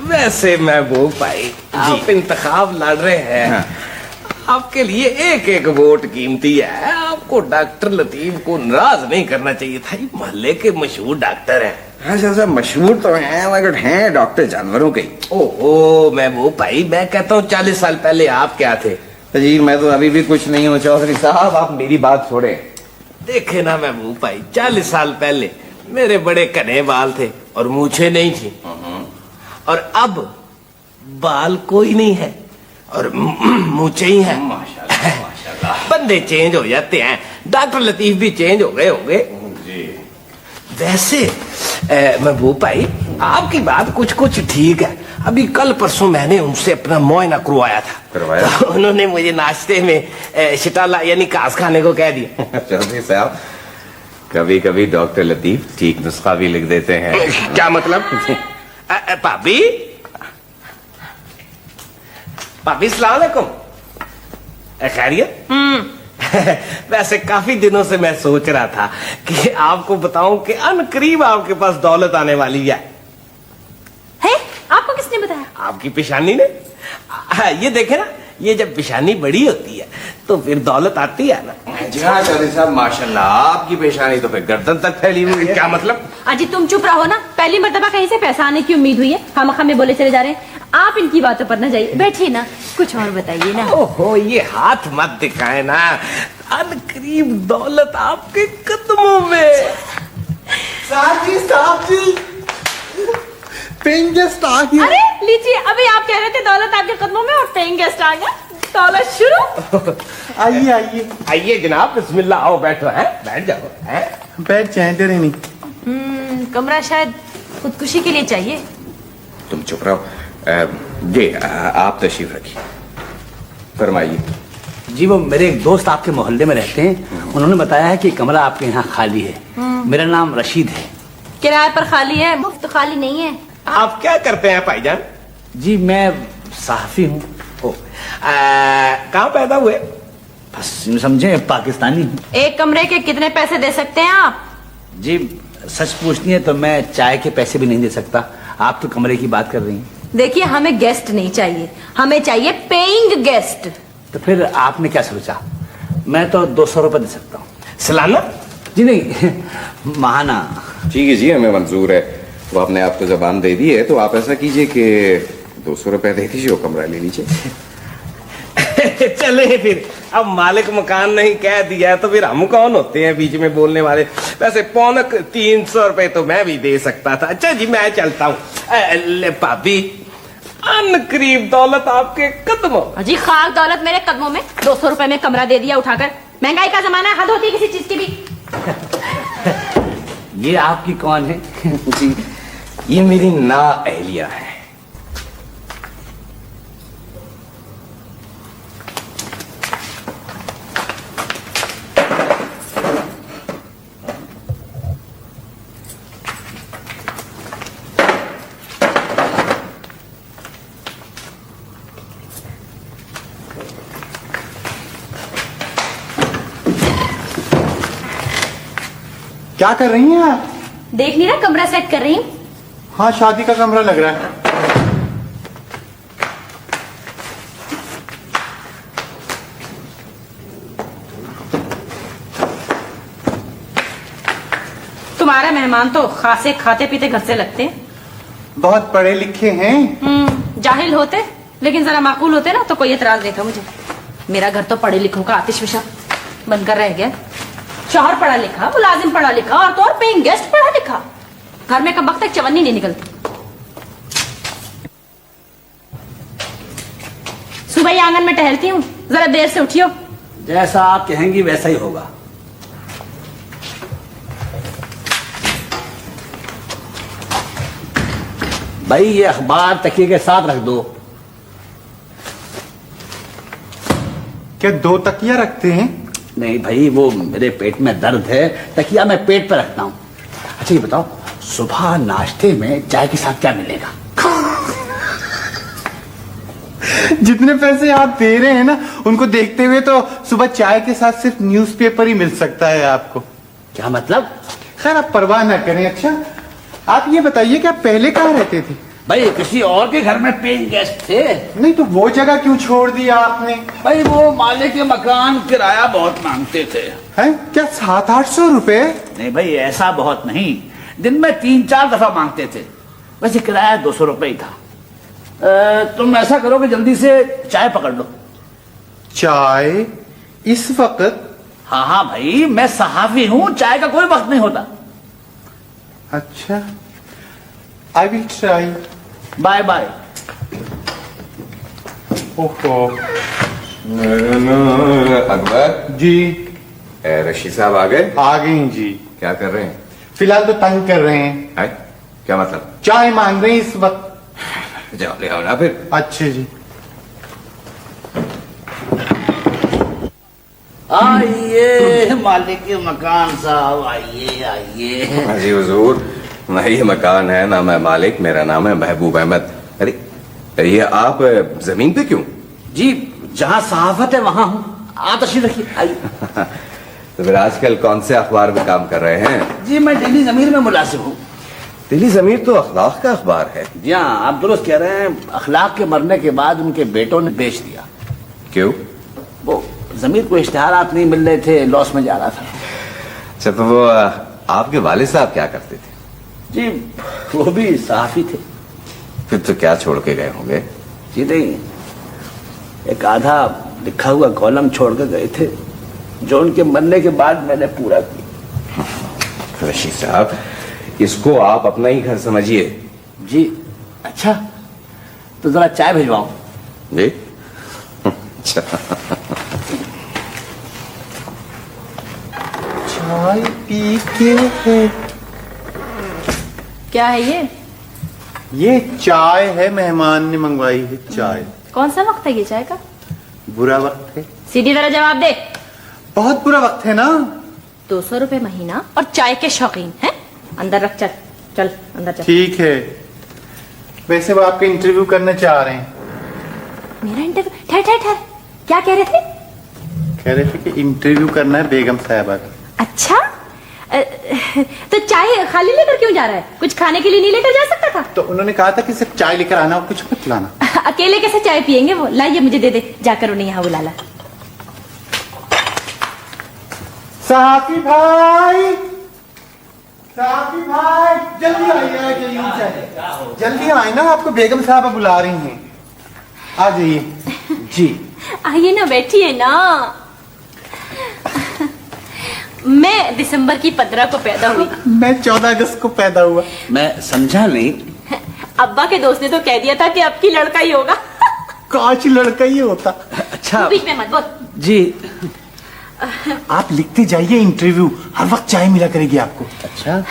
वैसे महबूब भाई, आप इंतखाब लड़ रहे हैं, आपके लिए एक एक वोट कीमती है। आपको डॉक्टर लतीफ को नाराज नहीं करना चाहिए था। ये मोहल्ले के मशहूर डॉक्टर हैं। हाँ, मशहूर तो हैं मगर हैं डॉक्टर जानवरों के। ओहो महबूब भाई, मैं कहता हूँ 40 साल पहले आप क्या थे? जी मैं तो अभी भी कुछ नहीं हूँ चौधरी साहब, आप मेरी बात छोड़े। देखे ना महबूब भाई, 40 साल पहले मेरे बड़े घने बाल थे और मूछें नहीं थी, और अब बाल कोई नहीं है और मूछें ही हैं। माशाल्लाह माशाल्लाह। बंदे चेंज हो जाते हैं, डॉक्टर लतीफ भी चेंज हो गए जी। वैसे महबूब भाई, आपकी बात कुछ कुछ ठीक है। अभी कल परसों मैंने उनसे अपना मुआयना करवाया था। करवाया? तो उन्होंने मुझे नाश्ते में शिटाला यानी घास खाने को कह दिया। चौधरी साहब, कभी कभी डॉक्टर लतीफ ठीक नुस्खा भी लिख देते हैं। क्या मतलब? भाभी, भाभी सलाम अलैकुम, खैरियत? वैसे काफी दिनों से मैं सोच रहा था कि आपको बताऊं कि अनकरीब आपके पास दौलत आने वाली है। आपको किसने बताया? आपकी पेशानी ने। ये देखे ना, ये जब पेशानी बड़ी होती है तो फिर दौलत आती है ना। जी हाँ चौधरी साहब माशाल्लाह, आपकी पेशानी तो फिर गर्दन तक फैली हुई है। क्या मतलब? अजी तुम चुप रहो ना, पहली मर्तबा कहीं से पैसा आने की उम्मीद हुई है, हम हमें बोले चले जा रहे हैं। आप इनकी बातों पर न जाइए, बैठिए ना, कुछ और बताइए ना। ओहो, ये हाथ मत दिखाए ना, अनकरीब दौलत आपके कदमों में। साहब जी पेइंग गेस्ट आ गया। अरे लीजिए, अभी आप कह रहे थे दौलत आपके कदमों में और पेइंग गेस्ट आ गया। दौलत शुरू। आइए आइए आइए जनाब, बिस्मिल्लाह, आओ बैठो। है, बैठ जाओ। है, बैठ जाए, डरे नहीं। कमरा शायद खुदकुशी के लिए चाहिए। तुम चुप रहो। जी आप तशरीफ रखिए, फरमाइए। जी वो मेरे एक दोस्त आपके मोहल्ले में रहते हैं, उन्होंने बताया है कि कमरा आपके यहाँ खाली है। मेरा नाम रशीद है। किराए पर खाली है, मुफ्त खाली नहीं है। आप क्या करते हैं भाईजान? जी मैं सहाफी हूँ। कहाँ पैदा हुए? बस यूं समझे पाकिस्तानी हूँ। एक कमरे के कितने पैसे दे सकते हैं आप? जी सच पूछनी है तो मैं चाय के पैसे भी नहीं दे सकता। आप तो कमरे की बात कर रही हैं। देखिए, हमें गेस्ट नहीं चाहिए, हमें चाहिए पेइंग गेस्ट। तो फिर आपने क्या सोचा? मैं तो 200 रुपये दे सकता हूँ। सालाना? जी नहीं महाना। ठीक है जी, हमें मंजूर है। वो आपने आपको जबान दे दी है तो आप ऐसा कीजिए कि 200 रुपए दे दीजिए, वो कमरा ले लीजिए। चले फिर, अब मालिक मकान नहीं कह दिया है तो फिर हम कौन होते हैं बीच में बोलने वाले। वैसे पौनक 300 रुपए तो मैं भी दे सकता था। अच्छा जी, मैं चलता हूँ। ले भाभी, अनकरीब दौलत आपके कदमों। अजी खाक दौलत मेरे कदमों में। 200 रुपए में कमरा दे दिया उठाकर। महंगाई का जमाना है, हद होती है किसी चीज की भी। ये आपकी कौन है? जी, ये मेरी ना अहलिया है। क्या कर रही हैं आप? देख नहीं रहा, कमरा सेट कर रही हूँ। हाँ, शादी का कमरा लग रहा है। तुम्हारे मेहमान तो खासे खाते पीते घर से लगते हैं। बहुत पढ़े लिखे हैं। जाहिल होते लेकिन जरा माकूल होते ना तो कोई एतराज नहीं था मुझे। मेरा घर तो पढ़े लिखों का आतिशफिशा बनकर रह गया। शौहर पढ़ा लिखा, मुलाजिम पढ़ा लिखा, और तो और पेइंग गेस्ट पढ़ा लिखा। घर में कब वक्त तक चवन्नी नहीं निकलती। सुबह ही आंगन में टहलती हूँ, जरा देर से उठियो। जैसा आप कहेंगी वैसा ही होगा। भाई ये अखबार तकिए के साथ रख दो। क्या 2 तकिया रखते हैं? नहीं भाई, वो मेरे पेट में दर्द है, तकिया मैं पेट पर रखता हूँ। अच्छा ये बताओ, सुबह नाश्ते में चाय के साथ क्या मिलेगा? जितने पैसे आप दे रहे हैं ना, उनको देखते हुए तो सुबह चाय के साथ सिर्फ न्यूज़पेपर ही मिल सकता है आपको। क्या मतलब? खैर आप परवाह ना करें। अच्छा आप ये बताइए कि आप पहले कहाँ रहते थे? भाई किसी और के घर में पेइंग गेस्ट थे। नहीं तो वो जगह क्यों छोड़ दिया आपने? भाई वो मालिक के मकान किराया बहुत मांगते थे। हैं? क्या 700-800 रुपए? नहीं भाई ऐसा बहुत नहीं, दिन में 3-4 दफा मांगते थे। वैसे किराया 200 रुपए ही था। तुम ऐसा करो कि जल्दी से चाय पकड़ लो। चाय इस वक्त? हाँ हाँ भाई, मैं सहाफी हूँ, चाय का कोई वक्त नहीं होता। अच्छा, I will try. Bye bye. ओहो अकबर जी, रशीद साहब आ गए? आ गई जी। क्या कर रहे हैं? फिलहाल तो तंग कर रहे हैं, है? क्या मतलब? चाय मांग रहे हैं इस वक्त। जाओ ले आओ ना फिर। अच्छे जी। आइए मालिक के मकान साहब, आइए आइए। जी हुजूर, ना ये मकान है ना मैं मालिक, मेरा नाम है महबूब अहमद। अरे ये आप जमीन पे क्यों? जी, जहाँ सहाफत है वहाँ हूँ, आप तशरीफ रखिए, आइए। तो फिर आजकल कौन से अखबार में काम कर रहे हैं? जी, मैं डेली ज़मीर में मुलाजिम हूँ। दिल्ली ज़मीर तो अखलाक का अखबार है। जी हाँ, आप दुरुस्त कह रहे हैं। अखलाक के मरने के बाद उनके बेटों ने बेच दिया। क्यों? वो ज़मीर को इश्तिहारात नहीं मिल रहे थे, लॉस में जा रहा था। अच्छा, तो वो आपके वालिद साहब क्या करते थे? जी, वो भी सहाफी थे। फिर तो क्या छोड़ के गए होंगे? जी नहीं, एक आधा लिखा हुआ कॉलम छोड़ कर गए थे, जो उनके मरने के बाद मैंने पूरा किया। रशीद साहब, इसको आप अपना ही घर समझिए। जी, अच्छा, तो जरा चाय भिजवाऊं? जी अच्छा। चाय पी के है। क्या है ये चाय है, मेहमान ने मंगवाई है चाय। कौन सा वक्त है ये चाय का? बुरा वक्त है, सीधी तरह जवाब दे। बहुत बुरा वक्त है ना। 200 रुपए महीना और चाय के शौकीन हैं? अंदर रख, चल चल अंदर चल। ठीक है, वैसे वो आपका इंटरव्यू करना चाह रहे हैं। मेरा इंटरव्यू? ठहर ठहर ठहर, क्या कह रहे थे? कह रहे थे कि इंटरव्यू करना है बेगम साहबा का। अच्छा, तो चाय खाली लेकर क्यों जा रहा है? कुछ खाने के लिए नहीं लेकर जा सकता था? तो उन्होंने कहा था कि सिर्फ चाय लेकर आना और कुछ मत लाना। अकेले कैसे चाय पियेंगे वो? लाइए मुझे दे दे, जाकर उन्हें यहाँ बुला ला। साकी भाई, साकी भाई, जल्दी आइए, जल्दी आए ना, आपको बेगम साहबा बुला रही हैं। आ जाइए। जी, आइए ना, बैठिए ना। मैं दिसंबर की 15 को पैदा हुई। मैं 14 अगस्त को पैदा हुआ। मैं समझा नहीं। अब्बा के दोस्त ने तो कह दिया था कि अब की लड़का ही होगा। काश लड़का ही होता। अच्छा तू बीच में मत बोल। जी, आप लिखते जाइए, इंटरव्यू हर वक्त चाय मिला करेगी आपको। अच्छा,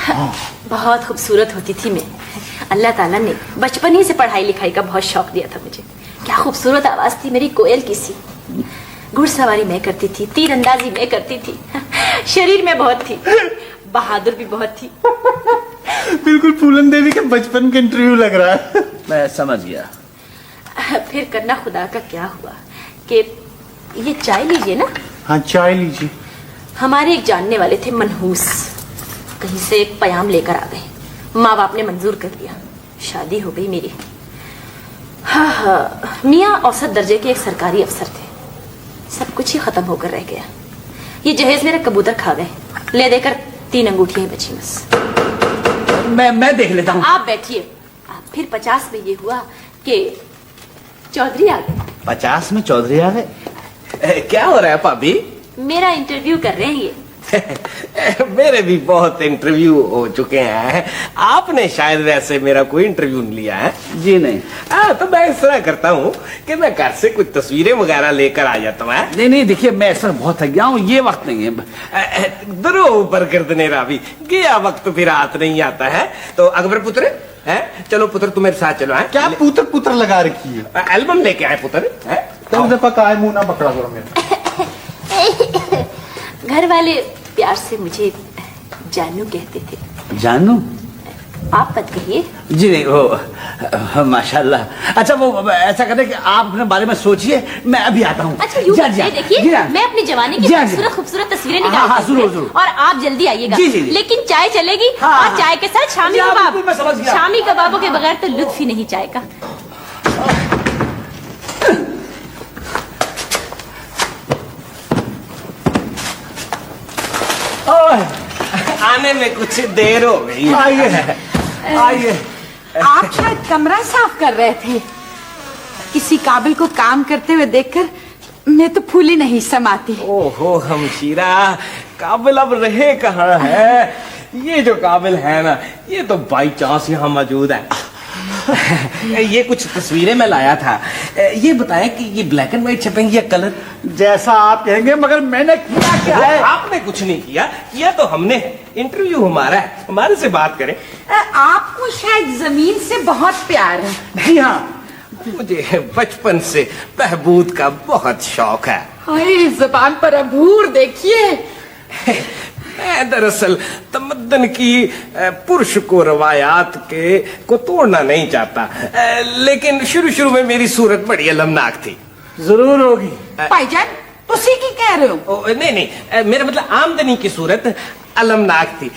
बहुत खूबसूरत होती थी मैं। अल्लाह ताला ने बचपन ही से पढ़ाई लिखाई का बहुत शौक दिया था मुझे। क्या खूबसूरत आवाज थी मेरी, कोयल की सी। घुड़सवारी मैं करती थी, तीरंदाजी मैं करती थी। शरीर में बहुत थी, बहादुर भी बहुत थी। बिल्कुल फूलन देवी के बचपन का इंटरव्यू लग रहा है। मैं समझ गया। फिर करना खुदा का क्या हुआ कि ये चाय लीजिए ना। हाँ, चाय लीजिए। हमारे एक जानने वाले थे मनहूस, कहीं से एक पयाम लेकर आ गए। माँ बाप ने मंजूर कर लिया, शादी हो गई मेरी। हाँ हाँ, मियाँ औसत दर्जे के एक सरकारी अफसर थे। सब कुछ ही खत्म होकर रह गया। ये जहेज मेरे कबूतर खा गए, ले देकर 3 अंगूठियां बची बस। मैं देख लेता हूँ। आप बैठिए। फिर 50 में ये हुआ कि चौधरी आ गए। 50 में चौधरी आ गए? क्या हो रहा है भाभी? मेरा इंटरव्यू कर रहे हैं ये। मेरे भी बहुत इंटरव्यू हो चुके हैं। आपने शायद वैसे मेरा कोई इंटरव्यू नहीं लिया है। जी नहीं। तो मैं इस तरह करता हूँ कि मैं घर से कुछ तस्वीरें वगैरह लेकर आ जाता हूँ। नहीं नहीं, देखिए मैं इस पर बहुत थक गया हूँ, ये वक्त नहीं है। दरो ऊपर गर्दने रावी, गया वक्त फिर हाथ नहीं आता है। तो अकबर पुत्र है, चलो पुत्र तुम मेरे साथ चलो। है क्या पुत्र पुत्र लगा रखी है? एल्बम लेके आए पुत्र है। कल दफा का मुंह ना पकड़ा करो मेरा। घर वाले प्यार से मुझे जानू कहते थे। जानू? आप मत कहिए। जी नहीं, वो माशाल्लाह। अच्छा, वो ऐसा करें कि आप अपने बारे में सोचिए, मैं अभी आता हूँ। अच्छा, यूं देखिए, मैं अपनी जवानी की खूबसूरत खूबसूरत तस्वीरें निकालती हूँ और आप जल्दी आइएगा। लेकिन चाय चलेगी और चाय के साथ शामी कबाब। शामी कबाबों के बगैर तो लुत्फ ही नहीं चाय का। आने में कुछ देर हो गई। आइए आइए। आप शायद कमरा साफ कर रहे थे। किसी काबिल को काम करते हुए देखकर मैं तो फूल ही नहीं समाती। ओहो हमशीरा, काबिल अब रहे कहाँ है? ये जो काबिल है ना, ये तो बाई चांस यहाँ मौजूद है। ये कुछ तस्वीरें मैं लाया था। ये बताएं कि ये ब्लैक एंड व्हाइट छपेंगी या कलर? जैसा आप कहेंगे, मगर मैंने किया क्या है? आपने कुछ नहीं किया तो हमने है। इंटरव्यू हमारा है, हमारे से बात करें। आपको शायद जमीन से बहुत प्यार है। जी हाँ, मुझे बचपन से बहबूद का बहुत शौक है। हाय, जुबान पर अबूर देखिए। मैं दरअसल तमद्दन की पुरुष को रवायात को तोड़ना नहीं चाहता, लेकिन शुरू में मेरी सूरत बड़ी अलमनाक थी। जरूर होगी। भाईजान, तुसी की कह रहे हो? नहीं, मेरा मतलब आमदनी की सूरत अलमनाक थी।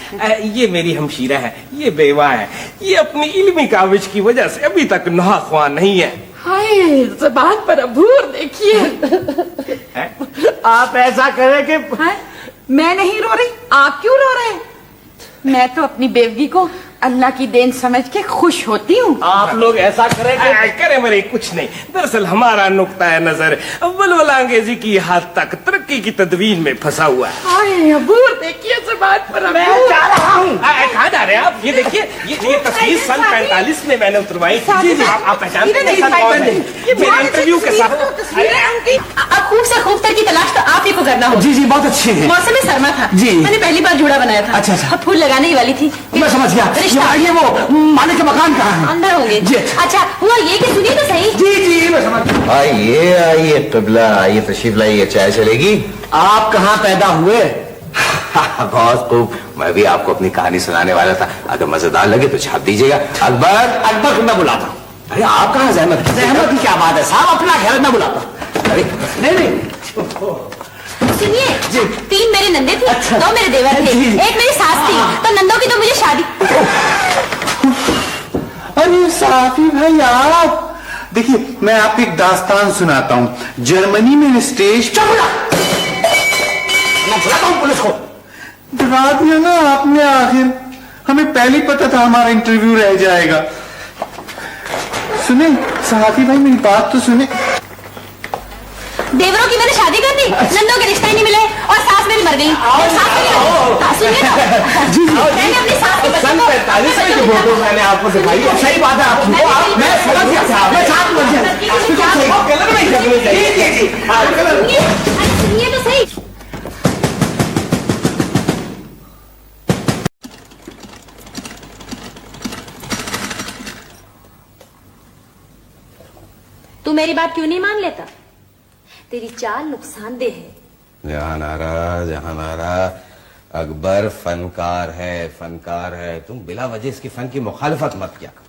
ये मेरी हमशीरा है, ये बेवा है, ये अपनी इल्मी काविश की वजह से अभी तक नहाख्वा नहीं है। हाय, जुबान पर अबूर देखिए। आप ऐसा करें कि मैं नहीं रो रही, आप क्यों रो रहे हैं? मैं तो अपनी बेवगी को अल्लाह की देन समझ के खुश होती हूँ। आप लोग ऐसा करें कि करे मरे कुछ नहीं। दरअसल हमारा नुक्ता नजर वलवला अंगेजी की हद तक तरक्की की तदवीर में फंसा हुआ है। हाय, अबूर देखिए, जुबान पर मैं अबूर। जा रहा हूँ। कहाँ जा रहे हैं आप? ये देखिए, ये तस्वीर सन 45 में मैंने उतरवाई। जी, आप पहचानते हैं? सन कौन है? ये मेरे बहुत इंटरव्यू के अच्छी साथ। तस्वीर है उनकी। अब खूब से खूब तर की तलाश तो आप ही को करना होगा। जी जी, बहुत अच्छे हैं। मौसम सरमा था जी। मैंने पहली बार जूड़ा बनाया था। अच्छा, अच्छा। अब फूल लगाने ही वाली थी। मैं समझ गया। रिश्ता ये वो मालिक का मकान कहाँ है? अंदर होंगे। जी। अच्छा हुआ ये कि सुनिए तो सही। जी जी, मैं समझ गया। आइए तबला, आइए तशरीफ लाइए, चाय चलेगी? आप कहाँ पैदा हुए? बहुत खूब, मैं भी आपको अपनी कहानी सुनाने वाला था। अगर मजेदार लगे तो छाप दीजिएगा। अकबर, अकबर को मैं बुलाता हूँ। अरे आप कहाँ जहमत? जहमत की क्या बात है साहब, अपना घर में बुलाता। अरे नहीं, सुनिए, जी। 3 मेरे नंदे थे, अच्छा। 2 मेरे देवर थे, जी। 1 मेरी सास थी, तो नंदों की तो मुझे शादी। अरे साफी भाई आप देखिए, मैं आपको एक दास्तान सुनाता हूँ। जर्मनी में स्टेज मैं बुलाता हूँ पुलिस को। डरा दिया ना आपने आखिर, हमें पहले ही पता था हमारा इंटरव्यू रह जाएगा। सुने साफी भाई, मेरी बात तो सुने। देवरों की मैंने शादी कर दी, नंदों के रिश्ते ही नहीं मिले और सास मेरी मर गई। और सास मेरी मर गई। हाँ, सुनिए ना। जी, जी। मैंने अपनी सास की सन 45 में जो फोटो मैंने आपको दिखाई, सही बात है आपकी। मैं समझ गया साहब, मैं साथ समझ गया। कलर में जगने चाहिए। जी जी, अरे सुनिए तो सही। तू मेरी बात क्यों नहीं मान लेता? तेरी चाल नुकसानदेह है। जहां नारा, अकबर फनकार है। तुम बिला वजह इसकी फन की मुखालफत मत किया करो।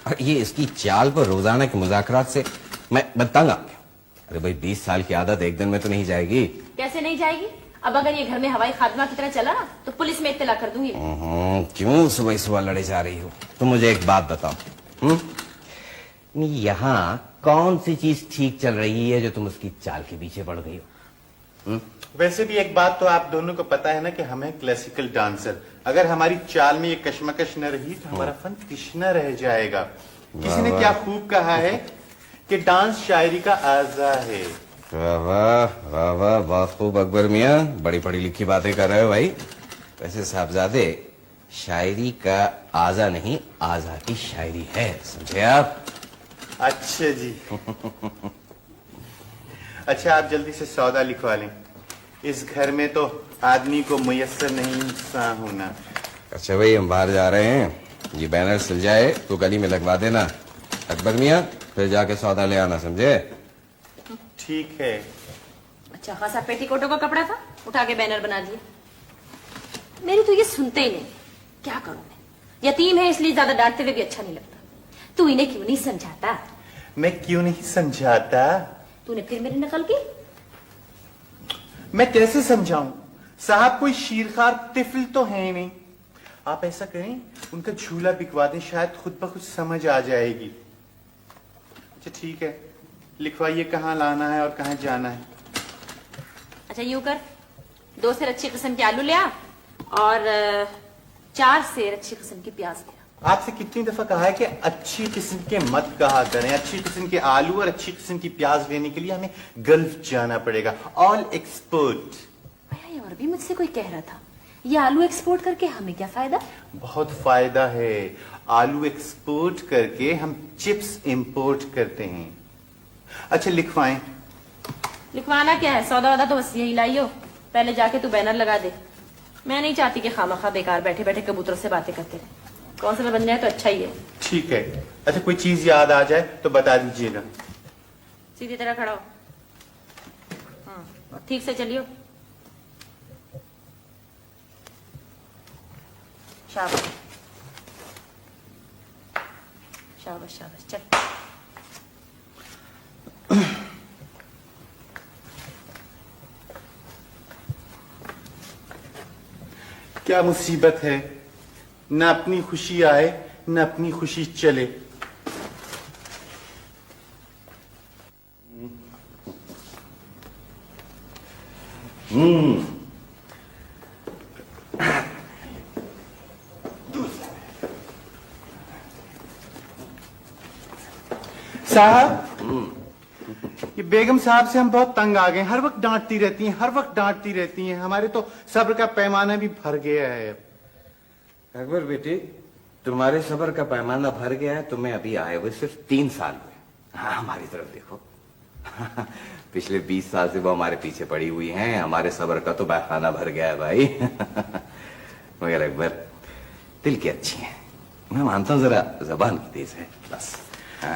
और ये इसकी चाल पर रोजाना के मुज़ाकरात से मैं तंग आ गया। अरे भाई, 20 साल की आदत एक दिन में तो नहीं जाएगी। कैसे नहीं जाएगी? अब अगर ये घर में हवाई खादमा की तरह चला ना तो पुलिस में इत्तला कर दूंगी। क्यों सुबह सुबह लड़े जा रही हो? तुम मुझे एक बात बताओ, यहाँ कौन सी चीज ठीक चल रही है जो तुम उसकी चाल के पीछे पड़ गई हो? वैसे भी एक बात तो आप दोनों को पता है ना कि हम हैं क्लासिकल डांसर। अगर हमारी चाल में ये कशमकश न रही तो हमारा फन तिश्ना रह जाएगा। किसी ने क्या खूब कहा है कि डांस शायरी का आजा है। वाह वाह वाह वाह, बहुत खूब अकबर मियाँ, बड़ी पढ़ी लिखी बातें कर रहे हो भाई। वैसे साहबजादे, शायरी का आजा नहीं, आजा की शायरी है, समझे आप? अच्छा जी। अच्छा, आप जल्दी से सौदा लिखवा लें। इस घर में तो आदमी को मुयस्सर नहीं इंसान होना। अच्छा भाई, हम बाहर जा रहे हैं, ये बैनर सिल जाए तो गली में लगवा देना। अकबर मियाँ, फिर जाके सौदा ले आना, समझे? ठीक है। अच्छा खासा पेटीकोटों का कपड़ा था, उठा के बैनर बना दिया। मेरी तो ये सुनते ही नहीं। क्या करूं मैं? यतीम है इसलिए ज्यादा डांटते हुए भी अच्छा नहीं लगता। तू इन्हें क्यों नहीं समझाता? मैं क्यों नहीं समझाता? तूने फिर मेरी नकल की। मैं कैसे समझाऊं? साहब कोई शीरखार तिफल तो है ही नहीं। आप ऐसा करें, उनका झूला बिकवा दें, शायद खुद ब खुद समझ आ जाएगी। अच्छा ठीक है, लिखवाइए कहाँ लाना है और कहाँ जाना है। अच्छा यूं कर, 2 सेर अच्छी किस्म के आलू ले आ और 4 सेर अच्छी किस्म की प्याज ले आ। आपसे कितनी दफा कहा है कि अच्छी किस्म के मत कहा करें, अच्छी किस्म के आलू और अच्छी किस्म की प्याज लेने के लिए हमें गल्फ जाना पड़ेगा। All expert. भैया ये और भी मुझसे कोई कह रहा था, ये आलू एक्सपोर्ट करके हमें क्या फायदा? बहुत फायदा है। आलू एक्सपोर्ट करके हम चिप्स इंपोर्ट करते हैं। अच्छा लिखवाएं। लिखवाना क्या है, सौदा वौदा तो बस यही लाई हो। पहले जाके तू बैनर लगा दे। मैं नहीं चाहती कि खामखा बेकार बैठे बैठे कबूतरों से बातें करते रहे। काउंसलर बन जाए तो अच्छा ही है। ठीक है। अच्छा कोई चीज याद आ जाए तो बता दीजिएगा। सीधी तरह खड़ा हो, और ठीक से चलियो। शाबाश शाबाश शाबाश, चल। क्या मुसीबत है, न अपनी खुशी आए न अपनी खुशी चले। साहब, ये बेगम साहब से हम बहुत तंग आ गए। हर वक्त डांटती रहती हैं, हर वक्त डांटती रहती हैं। हमारे तो सब्र का पैमाना भी भर गया है। अकबर बेटे, तुम्हारे सब्र का पैमाना भर गया है। तुम्हें अभी आए हुए सिर्फ 3 साल हुए। हाँ, हमारी तरफ देखो। पिछले 20 साल से वो हमारे पीछे पड़ी हुई हैं। हमारे सब्र का तो बहाना भर गया है भाई। मगर अकबर, दिल की अच्छी है। मैं मानता हूँ जरा जबान की तेज है बस।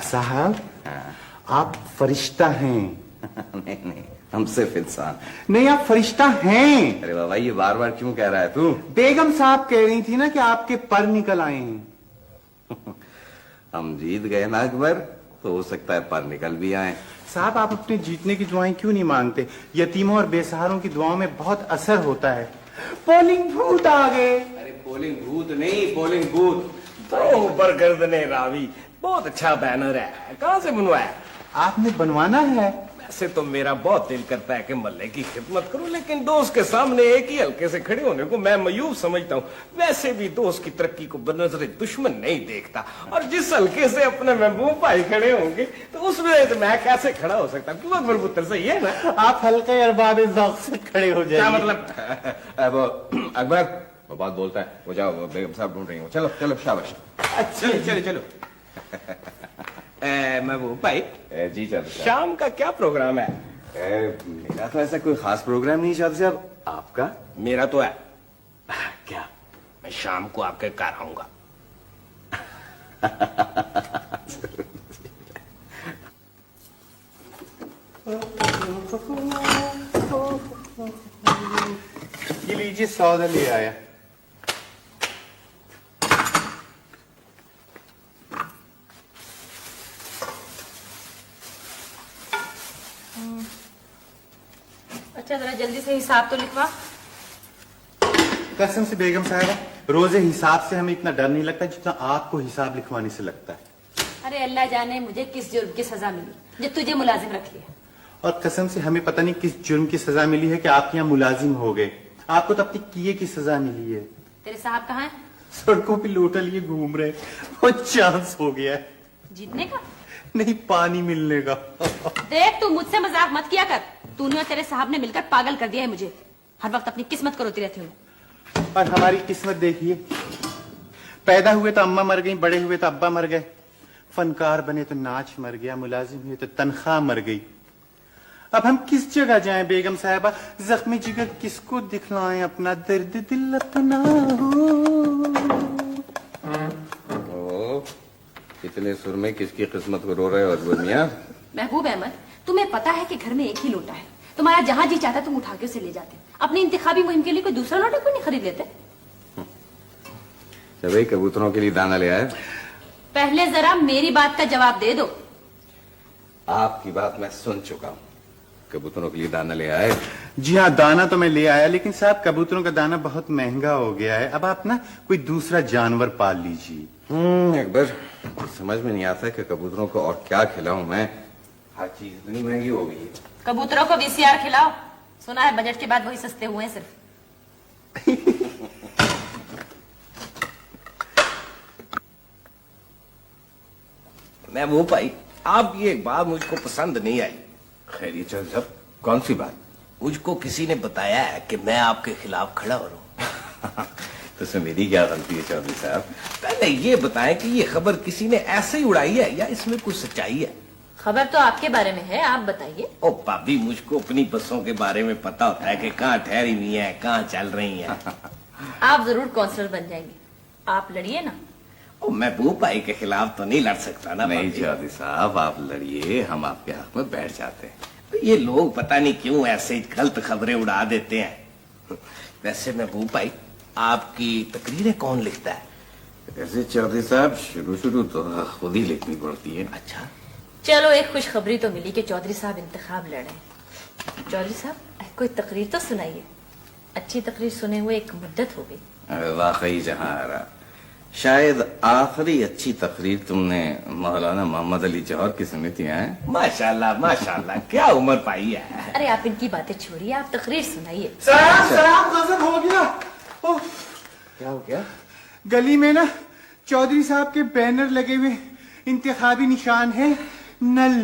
साहब, आप फरिश्ता हैं। नहीं नहीं, हम सिर्फ इंसान। नहीं, आप फरिश्ता हैं। अरे बाबा, ये बार बार क्यों कह रहा है तू? बेगम साहब कह रही थी ना कि आपके पर निकल आए हैं। हम जीत गए ना अकबर, तो हो सकता है पर निकल भी आए। साहब, आप अपने जीतने की दुआएं क्यों नहीं मांगते? यतीमों और बेसहारों की दुआओं में बहुत असर होता है। पोलिंग भूत आ गए। अरे पोलिंग भूत नहीं, पोलिंग बूथ। तो बरगर्दने रावी, बहुत अच्छा बैनर है। कहाँ से बनवाया? आपने बनवाना है? वैसे तो मेरा बहुत दिल करता है कि मल्ले की खिदमत करूं, लेकिन दोस्त के सामने एक ही हल्के से खड़े होने को मैं मयूब समझता हूँ। वैसे भी दोस्त की तरक्की को बनज़रे दुश्मन नहीं देखता, और जिस हल्के से अपने महबूब भाई खड़े होंगे तो उसमें तो मैं कैसे खड़ा हो सकता? क्यों अकबर पुत्र, सही है ना? आप हल्के अरबाब ज़ौक़ से खड़े हो जाइए। क्या मतलब? अब अकबर, वो बात बोलता है। वो जाओ, बेगम साहब ढूंढ रही हो। चलो चलो, शाबाश। अच्छा चलो चलो। महबूब भाई, जी चल। शाम का क्या प्रोग्राम है? मेरा तो ऐसा कोई खास प्रोग्राम नहीं शादी साहब। आपका? मेरा तो है। क्या? मैं शाम को आपके घर आऊंगा। ये लीजिए, सौदा ले आया। अच्छा जरा जल्दी से हिसाब तो लिखवा। कसम से बेगम साहबा, रोजे हिसाब से हमें इतना डर नहीं लगता जितना आपको हिसाब लिखवाने से लगता है। अरे अल्लाह जाने मुझे किस जुर्म की सजा मिली जो तुझे मुलाजिम रख लिया। और कसम से हमें पता नहीं किस जुर्म की सजा मिली है कि आप यहाँ मुलाजिम हो गए। आपको तो अपने किए की सजा मिली है। तेरे साहब कहाँ है? सड़कों पे लोटा लिए घूम रहे। वो चांस हो गया है। जीतने का? नहीं, पानी मिलने का। देख, तू मुझसे मजाक मत किया कर। तूने और तेरे साहब ने मिलकर पागल कर दिया है मुझे। हर वक्त अपनी किस्मत को रोती रहती हूँ। और हमारी किस्मत देखिए, पैदा हुए तो अम्मा मर गई, बड़े हुए तो अब्बा मर गए, फनकार बने तो नाच मर गया, मुलाजिम हुए तो तनख्वाह मर गई। अब हम किस जगह जाएं बेगम साहबा? जख्मी जिगर किसको दिखलाएं अपना दर्द दिल अपना हो। इतने सुर में किसकी किस्मत को रो रहे हो अकबर मियां? महबूब अहमद, तुम्हें पता है कि घर में एक ही लोटा है। तुम्हारा जहां जी चाहता तुम उठा के उसे ले जाते। अपनी इंतखाबी मुहिम के लिए कोई दूसरा लोटा क्यों नहीं खरीद लेते? जब भाई कबूतरों के लिए दाना ले आए। पहले जरा मेरी बात का जवाब दे दो। आपकी बात मैं सुन चुका हूँ। कबूतरों के लिए दाना ले आए? जी हाँ, दाना तो मैं ले आया, लेकिन साहब कबूतरों का दाना बहुत महंगा हो गया है। अब आप ना कोई दूसरा जानवर पाल लीजिए। अकबर, समझ में नहीं आता कि कबूतरों को और क्या खिलाऊं मैं। हर चीज इतनी महंगी हो गई है। कबूतरों को वीसीआर खिलाओ। सुना है बजट के बाद वही सस्ते हुए हैं सिर्फ। महबूब भाई, आपकी एक बात मुझको पसंद नहीं आई। खैरियत चौधरी साहब, कौन सी बात? मुझको किसी ने बताया है कि मैं आपके खिलाफ खड़ा हो रहा हूँ। तो इसमें मेरी क्या गलती है चौधरी साहब? पहले ये बताएं कि ये खबर किसी ने ऐसे ही उड़ाई है या इसमें कुछ सच्चाई है? खबर तो आपके बारे में है, आप बताइए। ओ भाभी, मुझको अपनी बसों के बारे में पता होता है कि कहाँ ठहरी हुई है, कहाँ चल रही है। आप जरूर काउंसलर बन जाएंगे, आप लड़िए ना। ओ महबूब भाई के खिलाफ तो नहीं लड़ सकता ना। नहीं भाभी। चौधरी साहब, आप लड़िए, हम आपके हक में बैठ जाते हैं। ये लोग पता नहीं क्यों ऐसे गलत खबरें उड़ा देते हैं। वैसे महबूब भाई, आपकी तकरीरें कौन लिखता है? ऐसे चौधरी साहब, शुरू तो खुद ही लिखनी पड़ती है। अच्छा, चलो एक खुशखबरी तो मिली कि चौधरी साहब इंतखाब लड़े। चौधरी साहब कोई तकरीर तो सुनाइए, अच्छी तकरीर सुने हुए एक मुद्दत हो गई। वाकई जहां शायद आखिरी अच्छी तकरीर तुमने मौलाना मोहम्मद अली जौहर की सुनी थी। हैं? माशाल्लाह माशाल्लाह, क्या उम्र पाई है। अरे आप इनकी बातें छोड़िए, आप तकरीर सुनाइए। सलाम गजब हो गया। ओह, क्या हो गया? गली में ना चौधरी साहब के बैनर लगे हुए, इंतखाबी निशान है नल।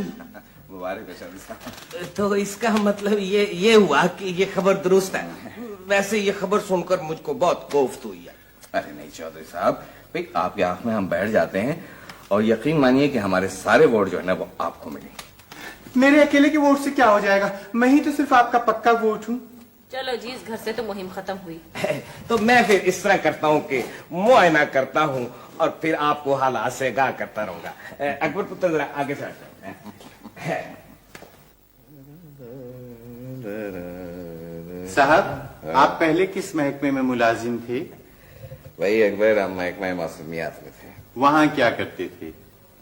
मुबारक है चौधरी साहब। तो इसका मतलब ये हुआ कि ये खबर दुरुस्त है। वैसे ये खबर सुनकर मुझको बहुत कोफ्त हुई है। अरे नहीं चौधरी साहब, भाई आपकी आंख में हम बैठ जाते हैं और यकीन मानिए कि हमारे सारे वोट जो है ना वो आपको मिलेंगे। मेरे अकेले के वोट से क्या हो जाएगा? मैं ही तो सिर्फ आपका पक्का वोट हूँ। चलो जी, इस घर से तो मुहिम खत्म हुई। तो मैं फिर इस तरह करता हूँ कि मुआयना करता हूँ और फिर आपको हालात से आगाह करता रहूंगा। अकबर पुत्र जरा आगे से साहब, आप पहले किस महकमे में मुलाजिम थे? भाई अकबर, हम महकमा मौसमियात में थे। वहाँ क्या करते थे?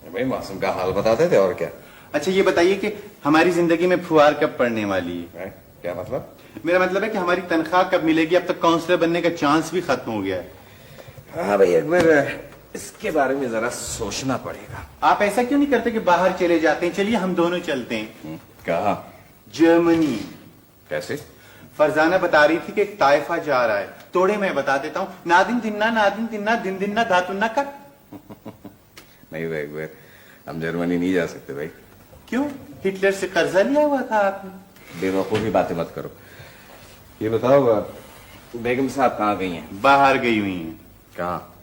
भाई मौसम का हाल बताते थे और क्या। अच्छा ये बताइए कि हमारी जिंदगी में फुहार कब पड़ने वाली है? क्या मतलब? मेरा मतलब है कि हमारी तनख्वाह कब मिलेगी? अब तक काउंसलर बनने का चांस भी खत्म हो गया है। हाँ भाई अकबर, इसके बारे में जरा सोचना पड़ेगा। आप ऐसा क्यों नहीं करते कि बाहर चले जाते हैं? चलिए हम दोनों चलते हैं। कहा? जर्मनी। कैसे? फरजाना बता रही थी कि एक ताइफा जा रहा है। तोड़े मैं बता देता हूँ। नादिन दिन्ना दिन दिन्ना धातुन्ना कट। नहीं भाई अकबर, हम जर्मनी नहीं जा सकते भाई। क्यों? हिटलर से कर्जा लिया हुआ था आपने? बेवकूफी बातें मत करो। ये बताओ, बेगम साहब कहाँ गई हैं? बाहर गई हुई हैं। कहाँ?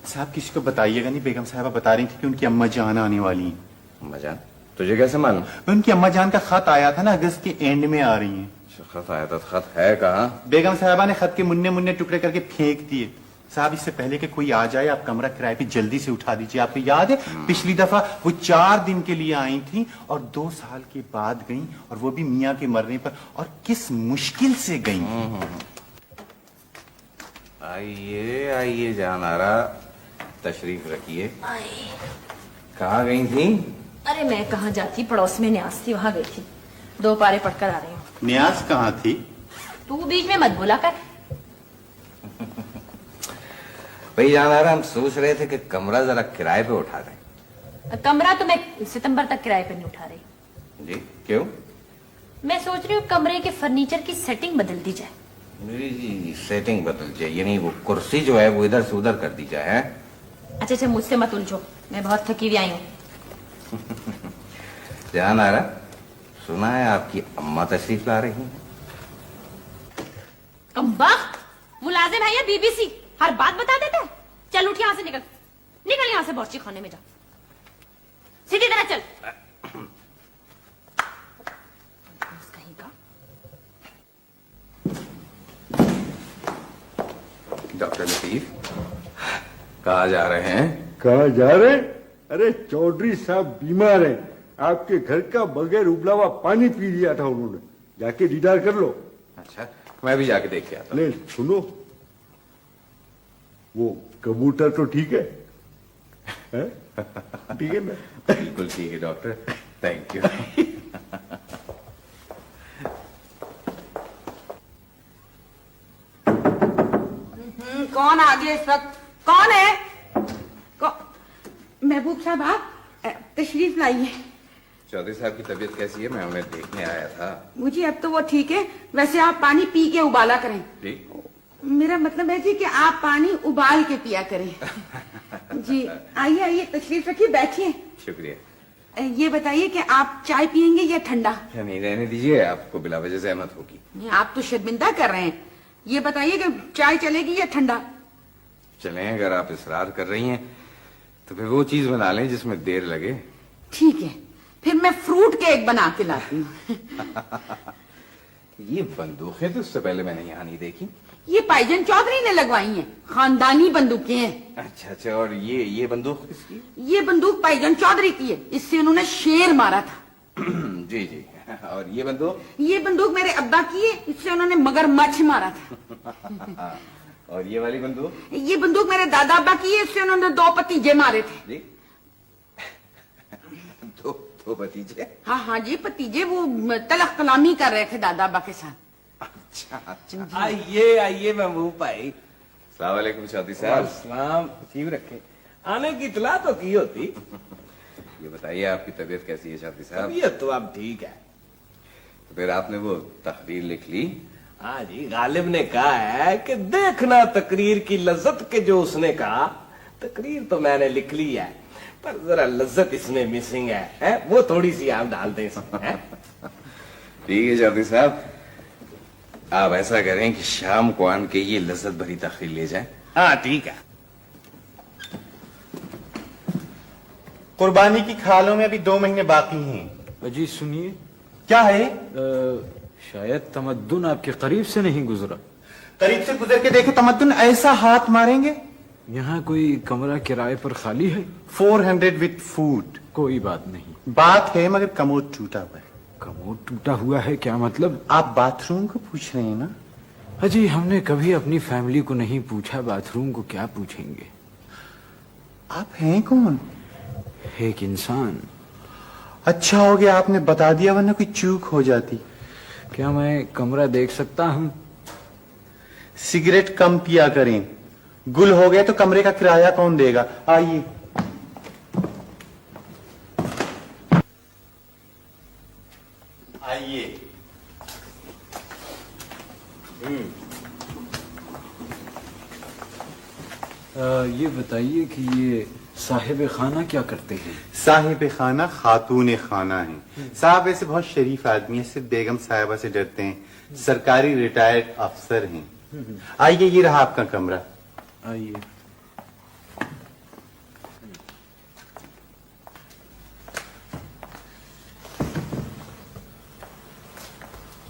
साहब किसी को बताइएगा नहीं। बेगम साहबा बता रही थी कि उनकी अम्मा जान आने वाली हैं। अम्मा जान? तुझे कैसे मालूम? उनकी अम्मा जान का खत आया था ना, अगस्त के एंड में आ रही हैं। खत आया था? खत है कहाँ? बेगम साहबा ने खत के मुन्ने मुन्ने टुकड़े करके फेंक दिए। साहब इससे पहले कि कोई आ जाए, आप कमरा किराए पे जल्दी से उठा दीजिए। आपको याद है पिछली दफा वो 4 दिन के लिए आई थी और 2 साल के बाद गई, और वो भी मियाँ के मरने पर, और किस मुश्किल से गई। आइए आइए जान आ रहा, तशरीफ रखिए। कहाँ गई थी? अरे मैं कहाँ जाती, पड़ोस में न्यास थी, वहां गई थी। 2 पारे पढ़कर आ रही हूँ। न्यास कहाँ थी? तू बीच में मत बोला कर। भाई जान आ रहा, हम सोच रहे थे कि कमरा जरा किराए पे उठा दें। कमरा तो मैं सितंबर तक किराए पे नहीं उठा रही। जी क्यों? मैं सोच रही हूँ कमरे के फर्नीचर की सेटिंग बदल दी जाए। जी सेटिंग बदल जाए, यानी वो कुर्सी जो है वो इधर से उधर कर दी जाए। है? अच्छा मुझसे मत उलझो, मैं बहुत थकी हुई आई हूँ। जान आ रहा, सुना है आपकी अम्मा तशरीफ ला रही हैं। अम्बा मुलाजिम है या बीबीसी, हर बात बता देता है। चल उठ यहाँ से, निकल निकल यहाँ से, बॉर्ची खाने में जा, सीधी तरह चल। कहीं का डॉक्टर लतीफ, कहाँ जा रहे हैं? कहाँ जा रहे? अरे चौधरी साहब बीमार है, आपके घर का बगैर उबला हुआ पानी पी लिया था उन्होंने, जाके दीदार कर लो। अच्छा, मैं भी जाके देख के आता हूँ। नहीं सुनो, वो कबूतर तो ठीक है? ठीक है ना? बिल्कुल ठीक है डॉक्टर, थैंक यू। कौन आ गया इस वक्त? कौन है? महबूब साहब आप तशरीफ लाइए। चौधरी साहब की तबीयत कैसी है? मैं उन्हें देखने आया था। मुझे अब तो वो ठीक है, वैसे आप पानी पी के उबाला करें। जी? मेरा मतलब है जी कि आप पानी उबाल के पिया करें। जी आइए आइए, तशरीफ रखिए, बैठिए। शुक्रिया। ये बताइए कि आप चाय पियेंगे या ठंडा? नहीं रहने दीजिए, आपको बिला वजह जहमत होगी। आप तो शर्मिंदा कर रहे हैं। ये बताइए कि चाय चलेगी या ठंडा? चलें, अगर आप इसरार कर रही हैं तो फिर वो चीज बना लें जिसमें देर लगे। ठीक है, फिर मैं फ्रूट केक बना के लाती हूँ। ये बंदूकें तो उससे पहले मैंने यहाँ नहीं देखी। ये पाईजन चौधरी ने लगवाई हैं, खानदानी बंदूकें हैं। अच्छा अच्छा, और ये बंदूक किसकी? ये बंदूक पाईजन चौधरी की है, इससे उन्होंने शेर मारा था। जी जी। और ये बंदूक? ये बंदूक मेरे अब्बा की है, इससे उन्होंने मगरमच्छ मारा था। और ये वाली बंदूक? ये बंदूक मेरे दादा अब्बा की है, इससे उन्होंने 2 भतीजे मारे थे। जी? दो भतीजे? हाँ हाँ जी, भतीजे वो तलख कलामी कर रहे थे दादा अब्बा के साथ। अच्छा अच्छा। आइए आइए महबूब भाई। अस्सलाम वालेकुम चौधरी साहब। सलाम, ठीक रखे। आने की इतला तो की होती। ये बताइए आपकी तबीयत कैसी है चौधरी साहब? तबीयत तो अब ठीक है। तो फिर आपने वो तहरीर लिख ली? हाँ जी, गालिब ने कहा है कि देखना तकरीर की लज्जत के जो उसने कहा। तकरीर तो मैंने लिख ली है, पर जरा लज्जत इसमें मिसिंग है? वो थोड़ी सी आप डाल दें इसमें, हैं? ठीक है चौधरी साहब, आप ऐसा करें कि शाम को आन के ये लज्जत भरी तकरीर ले जाएं। हाँ ठीक है। कुर्बानी की खालों में अभी 2 महीने बाकी हैं। अजी सुनिए, क्या है? शायद तमद्दुन आपके करीब से नहीं गुजरा। करीब से गुजर के देखे तमद्दुन ऐसा हाथ मारेंगे। यहाँ कोई कमरा किराए पर खाली है? 400 विद फूड। कोई बात नहीं। बात है मगर कमोड टूटा हुआ है। कमोड टूटा हुआ है क्या मतलब? आप बाथरूम को पूछ रहे हैं ना? अजी हमने कभी अपनी फैमिली को नहीं पूछा, बाथरूम को क्या पूछेंगे? आप हैं कौन? एक इंसान। अच्छा हो गया आपने बता दिया, वरना कोई चूक हो जाती। क्या मैं कमरा देख सकता हूँ? सिगरेट कम पिया करें, गुल हो गए तो कमरे का किराया कौन देगा? आइए। आइए। ये बताइए कि ये साहिब खाना क्या करते हैं? साहिब खाना खातून खाना है। साहब वैसे बहुत शरीफ आदमी है, सिर्फ बेगम साहिबा से डरते हैं। सरकारी रिटायर्ड अफसर हैं। आइए, ये रहा आपका कमरा। आइए।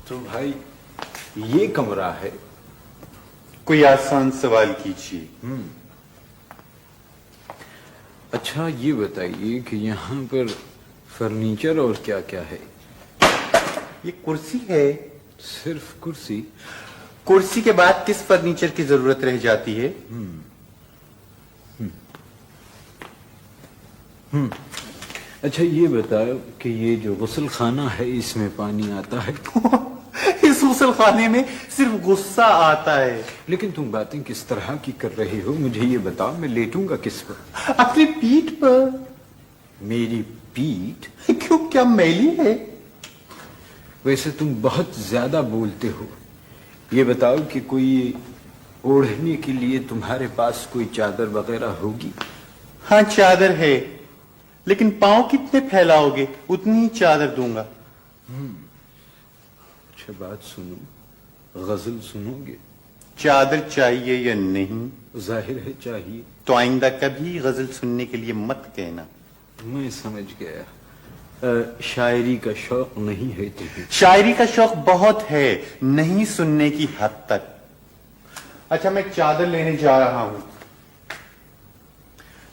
तो भाई ये कमरा है? कोई आसान सवाल कीजिए। अच्छा ये बताइए कि यहाँ पर फर्नीचर और क्या क्या है? ये कुर्सी है। सिर्फ कुर्सी? कुर्सी के बाद किस फर्नीचर की जरूरत रह जाती है? अच्छा ये बताओ कि ये जो गुस्ल खाना है इसमें पानी आता है? इस गुस्ल खाने में सिर्फ गुस्सा आता है। लेकिन तुम बातें किस तरह की कर रहे हो, मुझे ये बताओ, मैं लेटूंगा किस पर? अपनी पीठ पर। मेरी पीठ? क्यों, क्या मैली है? वैसे तुम बहुत ज्यादा बोलते हो। ये बताओ कि कोई ओढ़ने के लिए तुम्हारे पास कोई चादर वगैरह होगी? हाँ चादर है, लेकिन पांव कितने फैलाओगे उतनी ही चादर दूंगा। अच्छा बात सुनो, गजल सुनोगे? चादर चाहिए या नहीं? जाहिर है चाहिए। तो आइंदा कभी गजल सुनने के लिए मत कहना। मैं समझ गया। शायरी का शौक नहीं है तुम्हें? शायरी का शौक बहुत है, नहीं सुनने की हद तक। अच्छा मैं चादर लेने जा रहा हूं,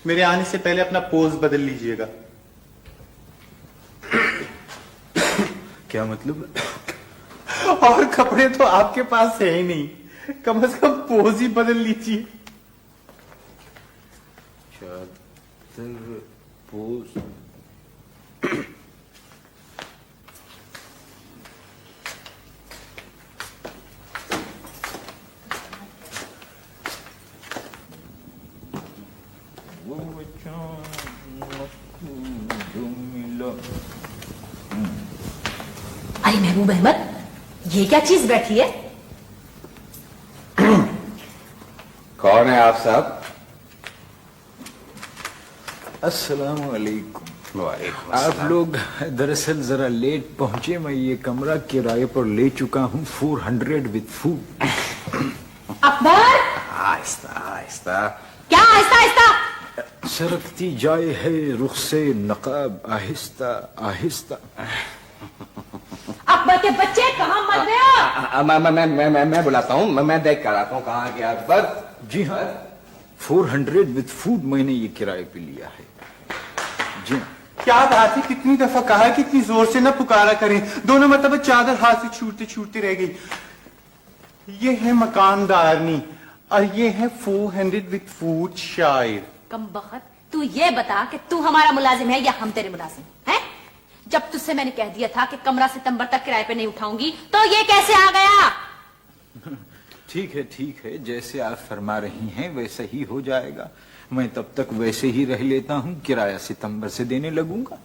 मेरे आने से पहले अपना पोज बदल लीजिएगा। क्या मतलब? और कपड़े तो आपके पास है ही नहीं, कम से कम पोज ही बदल लीजिए। चादर पोज। अरे महबूब अहमद, ये क्या चीज बैठी है? कौन है आप साहब? अस्सलाम वालेकुम। वालेकुम आप अस्सलाम। लोग दरअसल जरा लेट पहुंचे। मैं ये कमरा किराए पर ले चुका हूँ 400 विद फूड। अकबर, आहिस्ता आहिस्ता। क्या आहिस्ता आहिस्ता? सरकती जाए है रुख से नकाब आहिस्ता आहिस्ता। अकबर के बच्चे कहाँ मर गए हो? मैं बुलाता हूँ, मैं देख कर आता हूँ कहाँ गया अकबर। जी हाँ, 400 विद फूड मैंने ये किराए पे लिया है। जी हाँ। क्या बात है, कितनी दफा कहा है कितनी जोर से न पुकारा करें, दोनों मतलब चादर हाथ से छूटते छूटते रह गई। ये है मकानदारनी और ये है 400 विद फूड शायर। कम बखत, तू ये बता कि तू हमारा मुलाजिम है या हम तेरे मुलाजिम हैं? जब तुझसे मैंने कह दिया था कि कमरा सितंबर तक किराए पे नहीं उठाऊंगी, तो ये कैसे आ गया? ठीक है, जैसे आप फरमा रही हैं वैसा ही हो जाएगा। मैं तब तक वैसे ही रह लेता हूँ, किराया सितंबर से देने लगूंगा।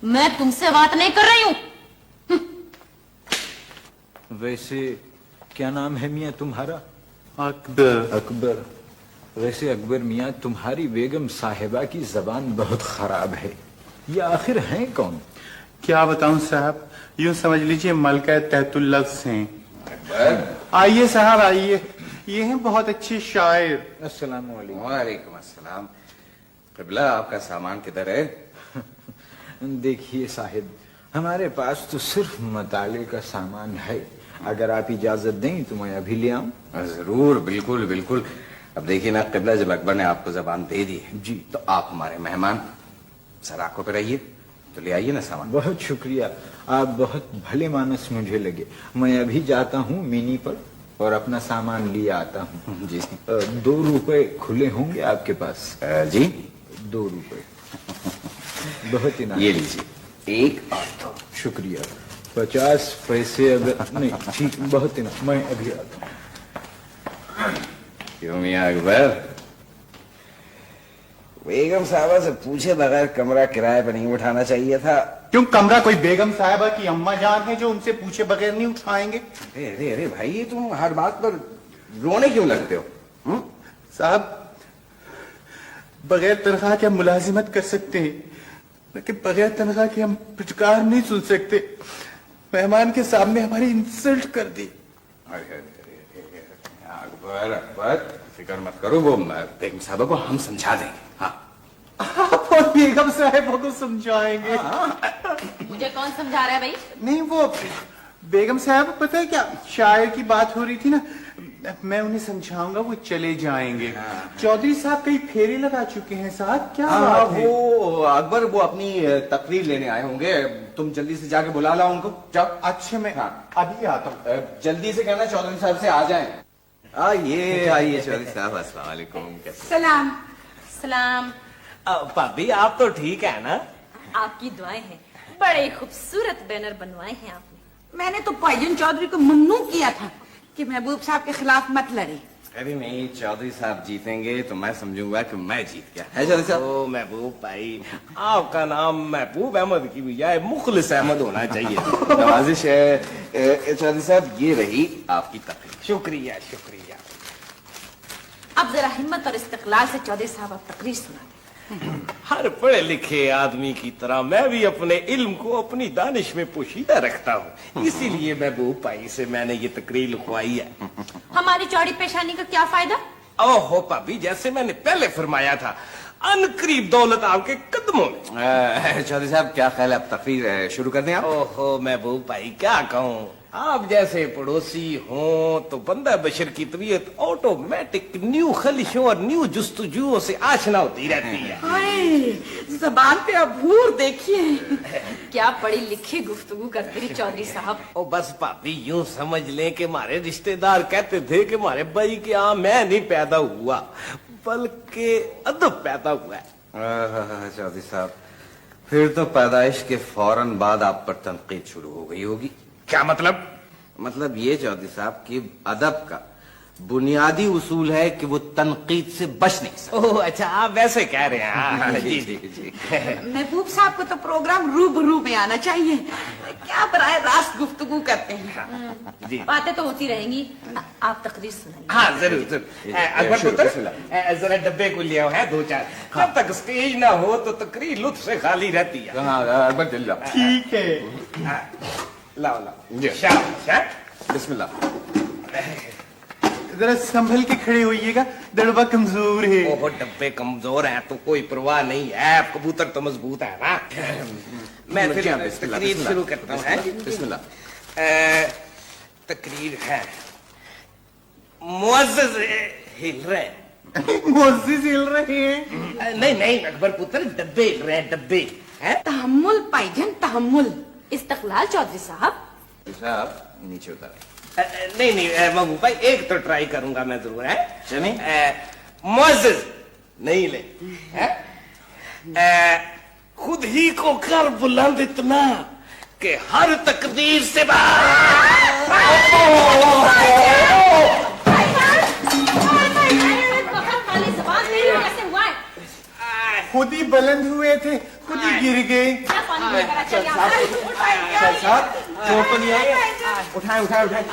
मैं तुमसे बात नहीं कर रही हूँ। वैसे क्या नाम है मियाँ तुम्हारा? अकबर। अकबर। वैसे अकबर मियाँ, तुम्हारी बेगम साहिबा की जबान बहुत खराब है। ये आखिर हैं कौन? क्या बताऊं साहब, यूं समझ लीजिए मलका तहतुल लफ्ज़ हैं। आइए साहब आइए, ये हैं बहुत अच्छे शायर। अस्सलाम वालेकुम। वालेकुम अस्सलाम। क़िबला, आपका सामान किधर है? देखिए साहिब, हमारे पास तो सिर्फ मताले का सामान है। अगर आप इजाजत दें तो मैं अभी ले आऊं। जरूर, बिल्कुल बिल्कुल। अब देखिए ना क़िबला, जब अकबर ने आपको जबान दे दी है जी, तो आप हमारे मेहमान, सर आंखों पे रहिए, तो ले आइए ना सामान। बहुत शुक्रिया, आप बहुत भले मानस मुझे लगे। मैं अभी जाता हूँ मिनी पर और अपना सामान लिए आता हूँ। जी 2 रुपए खुले होंगे आपके पास? जी 2 रुपए। बहुत इनाम। ये लीजिए, 1 और 2। शुक्रिया। 50 पैसे अगर नहीं, ठीक, बहुत इनाम। मैं अभी आता हूँ। क्यों मियाँ अकबर, बेगम साहबा से पूछे बगैर कमरा किराए पर नहीं उठाना चाहिए था? क्यों, कमरा कोई बेगम साहिबा की अम्मा जान है जो उनसे पूछे बगैर नहीं उठाएंगे? अरे अरे अरे भाई, तुम हर बात पर रोने क्यों लगते हो? साहब, बगैर तनख्वाह के हम मुलाजिमत कर सकते हैं, लेकिन बगैर तनख्वाह के हम पुचकार नहीं सुन सकते। मेहमान के सामने हमारी इंसल्ट कर दी। अरे अरे अरे अकबर, अकबर फिक्र मत करो, वो बेगम साहबा को हम समझा देंगे। हाँ, आप और बेगम साहिबा को समझाएंगे? मुझे कौन समझा रहा है भाई? नहीं, वो बेगम साहब, पता है क्या, शायर की बात हो रही थी ना, मैं उन्हें समझाऊंगा, वो चले जाएंगे। चौधरी साहब कई फेरे लगा चुके हैं साहब, क्या बात है? वो अकबर वो अपनी तकरीर लेने आए होंगे, तुम जल्दी से जाके बुला लाओ उनको, जाओ। अच्छा, मैं अभी आता हूँ। जल्दी से कहना चौधरी साहब से आ जाएं। आइए आइए चौधरी साहब, अस्सलाम वालेकुम। कैसे? सलाम। सलाम। भाभी आप तो ठीक है ना? आपकी दुआएं हैं, बड़े खूबसूरत बैनर बनवाए हैं आपने। मैंने तो भाईजान चौधरी को ममनू किया था कि महबूब साहब के खिलाफ मत लड़े। अरे नहीं, चौधरी साहब जीतेंगे तो मैं समझूंगा कि मैं जीत गया है। चौधरी साहब, ओ महबूब भाई, आपका नाम महबूब अहमद की बजाय मुखलिस अहमद होना चाहिए। नवाजिश है। चौधरी साहब, ये रही आपकी तकरीर। शुक्रिया शुक्रिया। अब जरा हिम्मत और इस्तिकलाल से चौधरी साहब अब तकरीर सुना दें। हर पढ़े लिखे आदमी की तरह मैं भी अपने इल्म को अपनी दानिश में पोशीदा रखता हूँ, इसीलिए महबूब भाई से मैंने ये तकरीर लिखवाई है। हमारी चौड़ी पेशानी का क्या फायदा? ओहो भाभी, जैसे मैंने पहले फरमाया था, अनकरीब दौलत आपके कदमों में। चौधरी साहब, क्या ख्याल है, अब तकरीर शुरू कर दें आप? ओहो महबूब भाई, क्या कहूँ, आप जैसे पड़ोसी हों तो बंदा बशर की तबीयत ऑटोमेटिक न्यू खलिशों और न्यू जुस्तजुओं से आशना होती रहती है। हाय, जबान पे अबूर देखिए। क्या पढ़ी लिखी गुफ्तगू करते हैं चौधरी साहब। ओ बस भाभी, यूं समझ लें कि हमारे रिश्तेदार कहते थे कि हमारे भाई के यहाँ मैं नहीं पैदा हुआ बल्कि अदब पैदा हुआ है। चौधरी साहब, फिर तो पैदाइश के फौरन बाद आप पर तनकीद शुरू हो गई होगी। क्या मतलब? मतलब ये चौधरी साहब की अदब का बुनियादी उसूल है कि वो तनकीद से बच नहीं सकते। ओह अच्छा, आप वैसे कह रहे हैं। हाँ, जी जी जी। महबूब साहब को तो प्रोग्राम रूबरू में आना चाहिए, क्या बराह रास्त गुफ्तगू करते हैं। जी बातें तो होती रहेंगी, आप तकरीर सुनाइए। हाँ जरूर जरूर। अकबर पुत्र जरा डब्बे को ले आओ है 2-4। जब तक स्टेज ना हो तो तकरीर लुत्फ से खाली रहती है। अकबर जल्दी लाओ। ठीक है। लाओ लाओ, शाबाश। बिस्मिल्लाह। जरा संभल के खड़े होइएगा, दड़बा कमजोर है। ओहो, डब्बे कमजोर हैं तो कोई परवाह नहीं है, कबूतर तो मजबूत है ना। मैं फिर तकरीर शुरू करता हूँ। बिस्मिल्लाह। तकरीर है, मुअज़्ज़ज़ हिल रहे। मुअज़्ज़िज़ हिल रहे हैं। नहीं नहीं अकबर पुत्र, डब्बे हिल रहे हैं, डब्बे हैं। तहम्मुल भाईजान, तहम्मुल। इस्तकलाल चौधरी साहब। साहब नीचे उतारें। नहीं नहीं महबूब भाई, एक तो ट्राई करूंगा मैं जरूर है। चलिए। मुअज़्ज़ज़ नहीं ले खुद ही को कर बुलंद इतना कि हर तकदीर से खुद ही बुलंद हुए थे, खुद ही गिर गए। उठाए उठाए उठाए।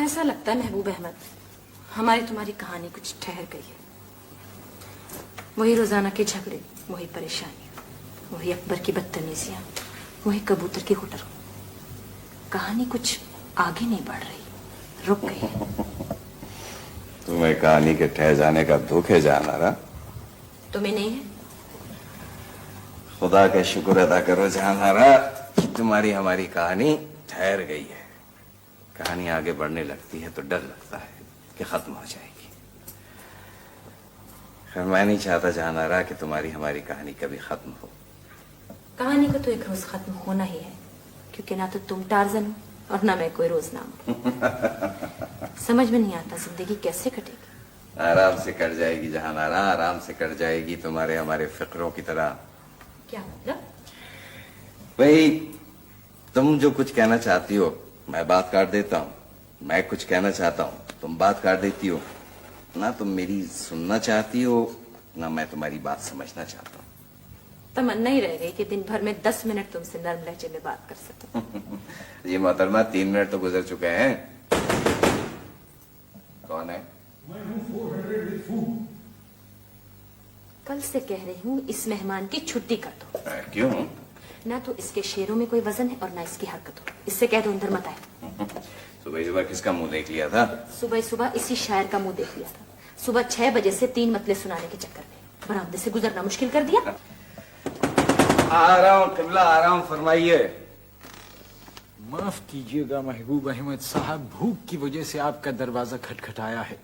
ऐसा लगता है महबूब अहमद, हमारी तुम्हारी कहानी कुछ ठहर गई है। वही रोजाना के झगड़े, वही परेशानी, वही अकबर की बदतमीजियां, वही कबूतर की हुटर। कहानी कुछ आगे नहीं बढ़ रही, रुक गई है। तुम्हें कहानी के ठहर जाने का दुख है जानरा? तुम्हें नहीं है? खुदा का शुक्र अदा करो जानरा, तुम्हारी हमारी कहानी ठहर गई है। कहानी आगे बढ़ने लगती है तो डर लगता है कि खत्म हो जाएगी। खैर मैं नहीं चाहता जानरा कि तुम्हारी हमारी कहानी कभी खत्म हो। कहानी को तो एक रोज खत्म होना ही है, क्योंकि ना तो तुम टार्जन हो और ना मैं कोई रोजनामा। समझ में नहीं आता जिंदगी कैसे कटेगी। आराम से कट जाएगी जहानारा, आराम से कट जाएगी, तुम्हारे हमारे फिक्रों की तरह। क्या मतलब? भाई तुम जो कुछ कहना चाहती हो मैं बात काट देता हूँ, मैं कुछ कहना चाहता हूँ तुम बात काट देती हो। ना तुम मेरी सुनना चाहती हो ना मैं तुम्हारी बात समझना चाहता हूँ। तमन्ना ही रह गई कि दिन भर में 10 मिनट तुमसे नर्म लहजे में बात कर सकूं। ये मोहतरमा 3 मिनट तो गुजर चुके हैं। कौन है? कल से कह रही हूँ इस मेहमान की छुट्टी कर दो। क्यों? ना तो इसके शेरों में कोई वजन है और ना इसकी हरकतों। इससे कह दो अंदर मत आए। सुबह सुबह किसका मुंह देख लिया था? सुबह सुबह इसी शायर का मुंह देख लिया था। सुबह 6 बजे से 3 मतले सुनाने के चक्कर में बरामदे से गुजरना मुश्किल कर दिया। आ रहा हूँ किबला, आ रहा हूँ, फरमाइए। माफ कीजिएगा महबूब अहमद साहब, भूख की वजह से आपका दरवाजा खटखटाया है।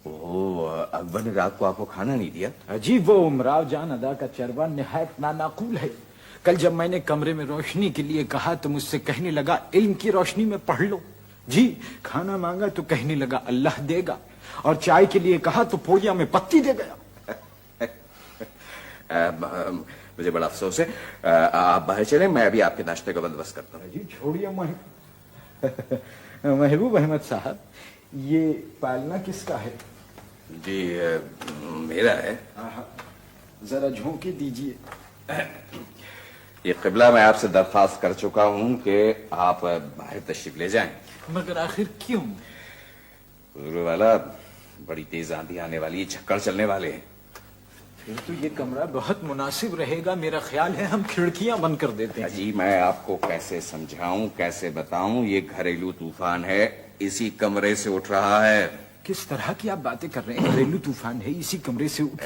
ओह, अकबर ने रात को आपको खाना नहीं दिया? अजीब, वो उमराव जान अदा का चरवा निहायत नानाकूल है। कल जब मैंने कमरे में रोशनी के लिए कहा तो मुझसे कहने लगा इल्म की रोशनी में पढ़ लो। जी, खाना मांगा तो कहने लगा अल्लाह देगा, और चाय के लिए कहा तो पोड़िया में पत्ती दे गया। मुझे बड़ा अफसोस है। आप बाहर चले, मैं अभी आपके नाश्ते का बंदोबस्त करता हूँ। जी छोड़िए महबूब अहमद साहब, ये पालना किसका है? जी मेरा है। जरा झोंके दीजिए। ये किबला मैं आपसे दरख्वास्त कर चुका हूँ कि आप बाहर तशरीफ ले जाएं। मगर आखिर क्यों? हुजूर वाला, बड़ी तेज आंधी आने वाली है, झक्कड़ चलने वाले हैं। फिर तो ये कमरा बहुत मुनासिब रहेगा। मेरा ख्याल है हम खिड़कियां बंद कर देते हैं। जी मैं आपको कैसे समझाऊं, कैसे बताऊं, ये घरेलू तूफान है, इसी कमरे से उठ रहा है। किस तरह की आप बातें कर रहे हैं? घरेलू तूफान है, इसी कमरे से उठ।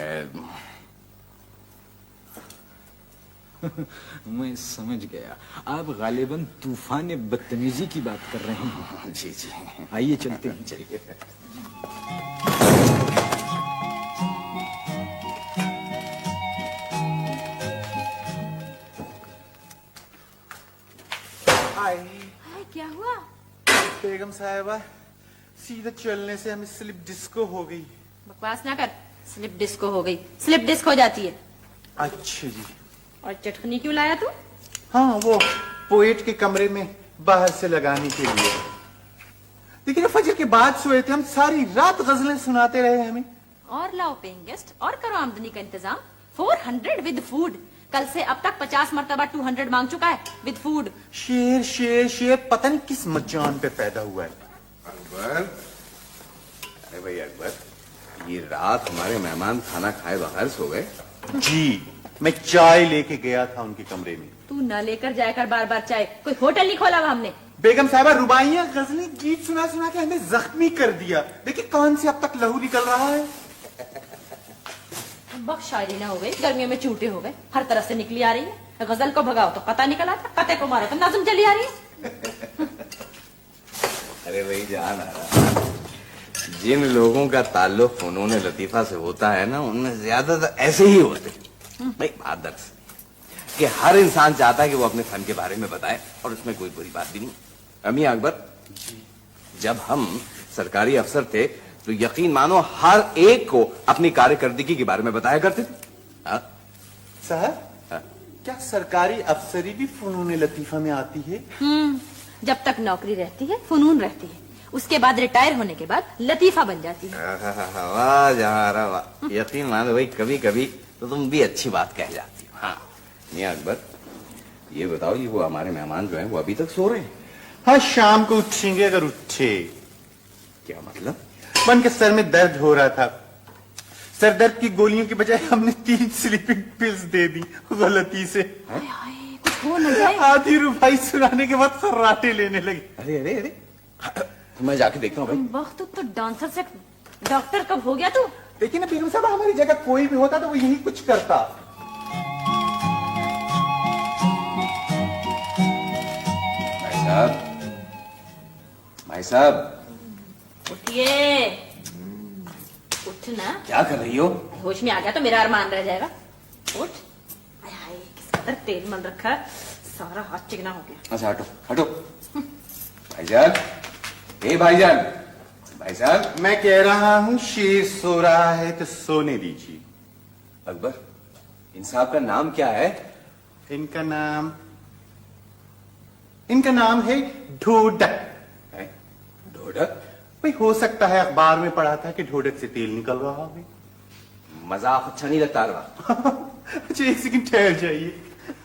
मैं समझ गया, आप गालिबन तूफान बदतमीजी की बात कर रहे हैं। जी जी, आइए चलते हैं। चलिए। हाय हाय, क्या हुआ? बेगम साहिबा, सीधा चलने से हमें स्लिप डिस्को हो गई। बकवास ना कर, स्लिप डिस्क हो गई, स्लिप डिस्क हो जाती है। अच्छा जी। और चटनी क्यों लाया तू? हाँ, वो पोएट के कमरे में बाहर से लगाने के लिए। लेकिन फजर के बाद सोए थे हम, सारी रात गजलें सुनाते रहे हमें। और लाओ पेइंग गेस्ट और करो आमदनी का इंतजाम। 400 विद फूड। कल से अब तक 50 मरतबा 200 मांग चुका है विद फूड। शेर शेर शेर पता नहीं किस मजान पे पैदा हुआ है। अकबर, अरे भाई अकबर, ये रात हमारे मेहमान खाना खाए बगैर सो गए। जी, मैं चाय लेके गया था उनके कमरे में। तू न लेकर जाया कर बार बार चाय, कोई होटल नहीं खोला हुआ हमने। बेगम साहिबा, रुबाइयां गजलें गीत सुना सुना के हमें जख्मी कर दिया। देखिए कान से अब तक लहू निकल रहा है। बख्श शायरी ना हो गई, गर्मियों में चूटे हो गए, हर तरफ से निकली आ रही है। गजल को भगाओ तो कता निकल आता, कते को मारो तो नज़म चली आ रही है। अरे भाई जान आ रहा, जिन लोगों का ताल्लुक फनून लतीफा से होता है ना, उनमें ज्यादातर ऐसे ही होते हैं। भाई बात दरअसल कि हर इंसान चाहता है कि वो अपने फन के बारे में बताए, और उसमें कोई बुरी बात भी नहीं। अमी अकबर, जब हम सरकारी अफसर थे तो यकीन मानो हर एक को अपनी कार्यकर्दगी के बारे में बताया करते थे। हाँ? साहब, हाँ? क्या सरकारी अफसरी भी फनून लतीफा में आती है? जब तक नौकरी रहती है फनून रहती है, उसके बाद रिटायर होने के बाद लतीफा बन जाती है। वाह जहारा वाह, यकीन मानो भाई कभी कभी तो तुम भी अच्छी बात कह जाती हो। हाँ मियां अकबर, ये बताओ, ये वो हमारे मेहमान जो हैं वो अभी तक सो रहे हैं? हाँ, शाम को उठेंगे अगर उठे। क्या मतलब? मन के सर में दर्द हो रहा था, सर दर्द की गोलियों की बजाय हमने 3 स्लीपिंग पिल्स दे दी गलती से। हाय हाय, कुछ हो न जाए। आधी रुपई सुनाने के बाद खर्राटे लेने लगे। अरे अरे अरे, तो मैं जाके देखता हूँ भाई। वक्त तो डांसर से डॉक्टर कब हो गया तू? देखिए ना बेगम साहब, हमारी जगह कोई भी होता तो वो यही कुछ करता। भाई साहब, भाई साहब, उठिए, उठना। क्या कर रही हो? होश में आ गया तो मेरा अरमान रह जाएगा। उठ। हाय हाय, किस कदर तेल मल रखा है, सारा हाथ चिकना हो गया। अच्छा हटो हटो। भाईजान, ए भाईजान, भाई साहब। मैं कह रहा हूँ शेर सो रहा है तो सोने दीजिए। अकबर, इन साहब का नाम क्या है? इनका नाम है ढोढक। है? ढोढक? भाई हो सकता है अखबार में पढ़ा था कि ढोढक से तेल निकल रहा है। मजाक अच्छा नहीं लगता रहा। अच्छा एक सेकंड ठहर जाइए,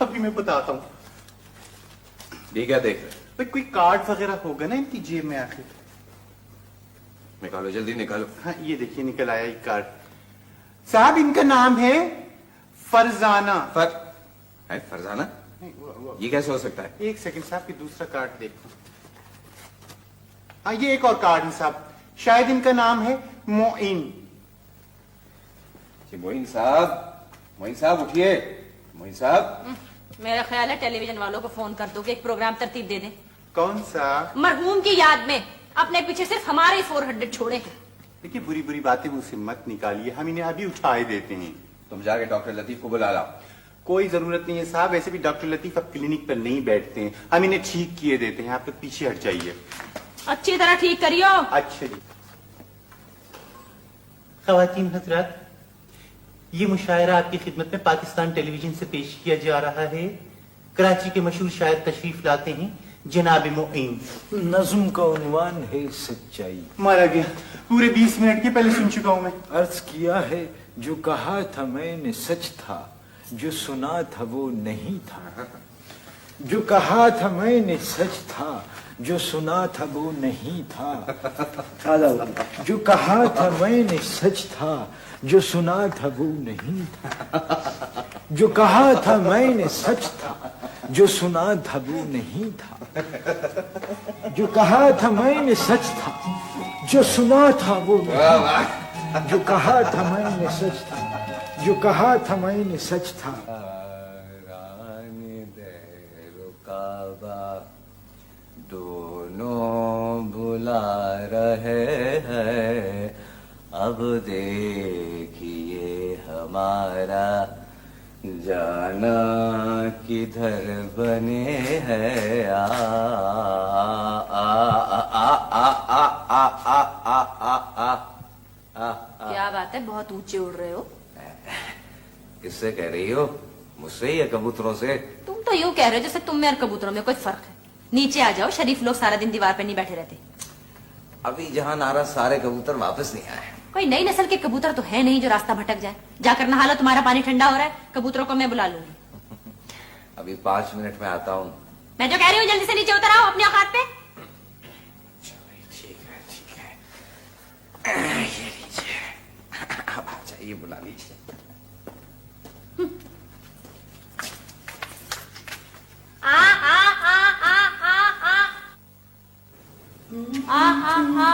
अभी मैं बताता हूँ। ठीक है, देख भाई कोई कार्ड वगैरह होगा ना इनकी जेब में आखिर। निकालो, जल्दी निकालो। हाँ ये देखिए निकल आया एक कार्ड। साहब इनका नाम है फरजाना। है फरजाना? ये कैसे हो सकता है? एक सेकंड साहब, की दूसरा कार्ड देखो। हाँ ये एक और कार्ड है साहब, शायद इनका नाम है मोइन। मोइन साहब उठिए। मोइन साहब, मेरा ख्याल है टेलीविजन वालों को फोन कर दो कि एक प्रोग्राम तरतीब दे दें। कौन सा? मरहूम की याद में। अपने पीछे सिर्फ हमारे 400 छोड़े हैं। देखिए बुरी बुरी बातें मुझसे मत निकालिए, हम इन्हें अभी उठाए देते हैं। तुम जाके डॉक्टर लतीफ को बुला लाओ। कोई जरूरत नहीं है साहब, वैसे भी डॉक्टर लतीफ अब क्लिनिक पर नहीं बैठते हैं, हम इन्हें ठीक किए देते हैं। आप लोग पीछे हट जाइए। अच्छी तरह ठीक करियो। अच्छा जी। ख़वातीन हज़रात, ये मुशायरा आपकी खिदमत में पाकिस्तान टेलीविजन से पेश किया जा रहा है। कराची के मशहूर शायर तशरीफ लाते हैं जनाब मोइन। नज्म का उन्वान है सच्चाई। मारा गया, पूरे 20 मिनट के पहले सुन चुका हूं मैं। अर्ज किया है जो कहा था मैंने सच था, जो सुना था वो नहीं था। जो कहा था मैंने सच था, जो सुना था वो नहीं था। जो कहा था मैंने सच था, जो सुना था वो नहीं था। जो कहा था मैंने सच था, जो सुना था वो नहीं था। जो कहा था मैंने सच था, जो सुना था वो नहीं था। जो कहा था मैंने सच था, जो कहा था मैंने सच था। दोनों बुला रहे हैं, अब देखिए हमारा जाना किधर बने है आ आ आ आ आ आ आ आ आ आ आ क्या बात है, बहुत ऊंचे उड़ रहे हो। किससे कह रही हो, मुझसे या कबूतरों से? तुम तो यूं कह रहे हो जैसे तुम में और कबूतरों में कोई फर्क है। नीचे आ जाओ, शरीफ लोग सारा दिन दीवार पे नहीं बैठे रहते। अभी जहां नारा सारे कबूतर वापस नहीं आए। कोई नई नस्ल के कबूतर तो है नहीं जो रास्ता भटक जाए। जाकर नहा लो, तुम्हारा पानी ठंडा हो रहा है। कबूतरों को मैं बुला लूंगी। अभी 5 मिनट में आता हूँ। मैं जो कह रही हूँ जल्दी से नीचे उतर आओ अपने औकात पे। ठीक है ठीक है, ये लीजिए, अब आ जाइए, बुला लीजिए। आ आ आ आ आ आ आ आ आ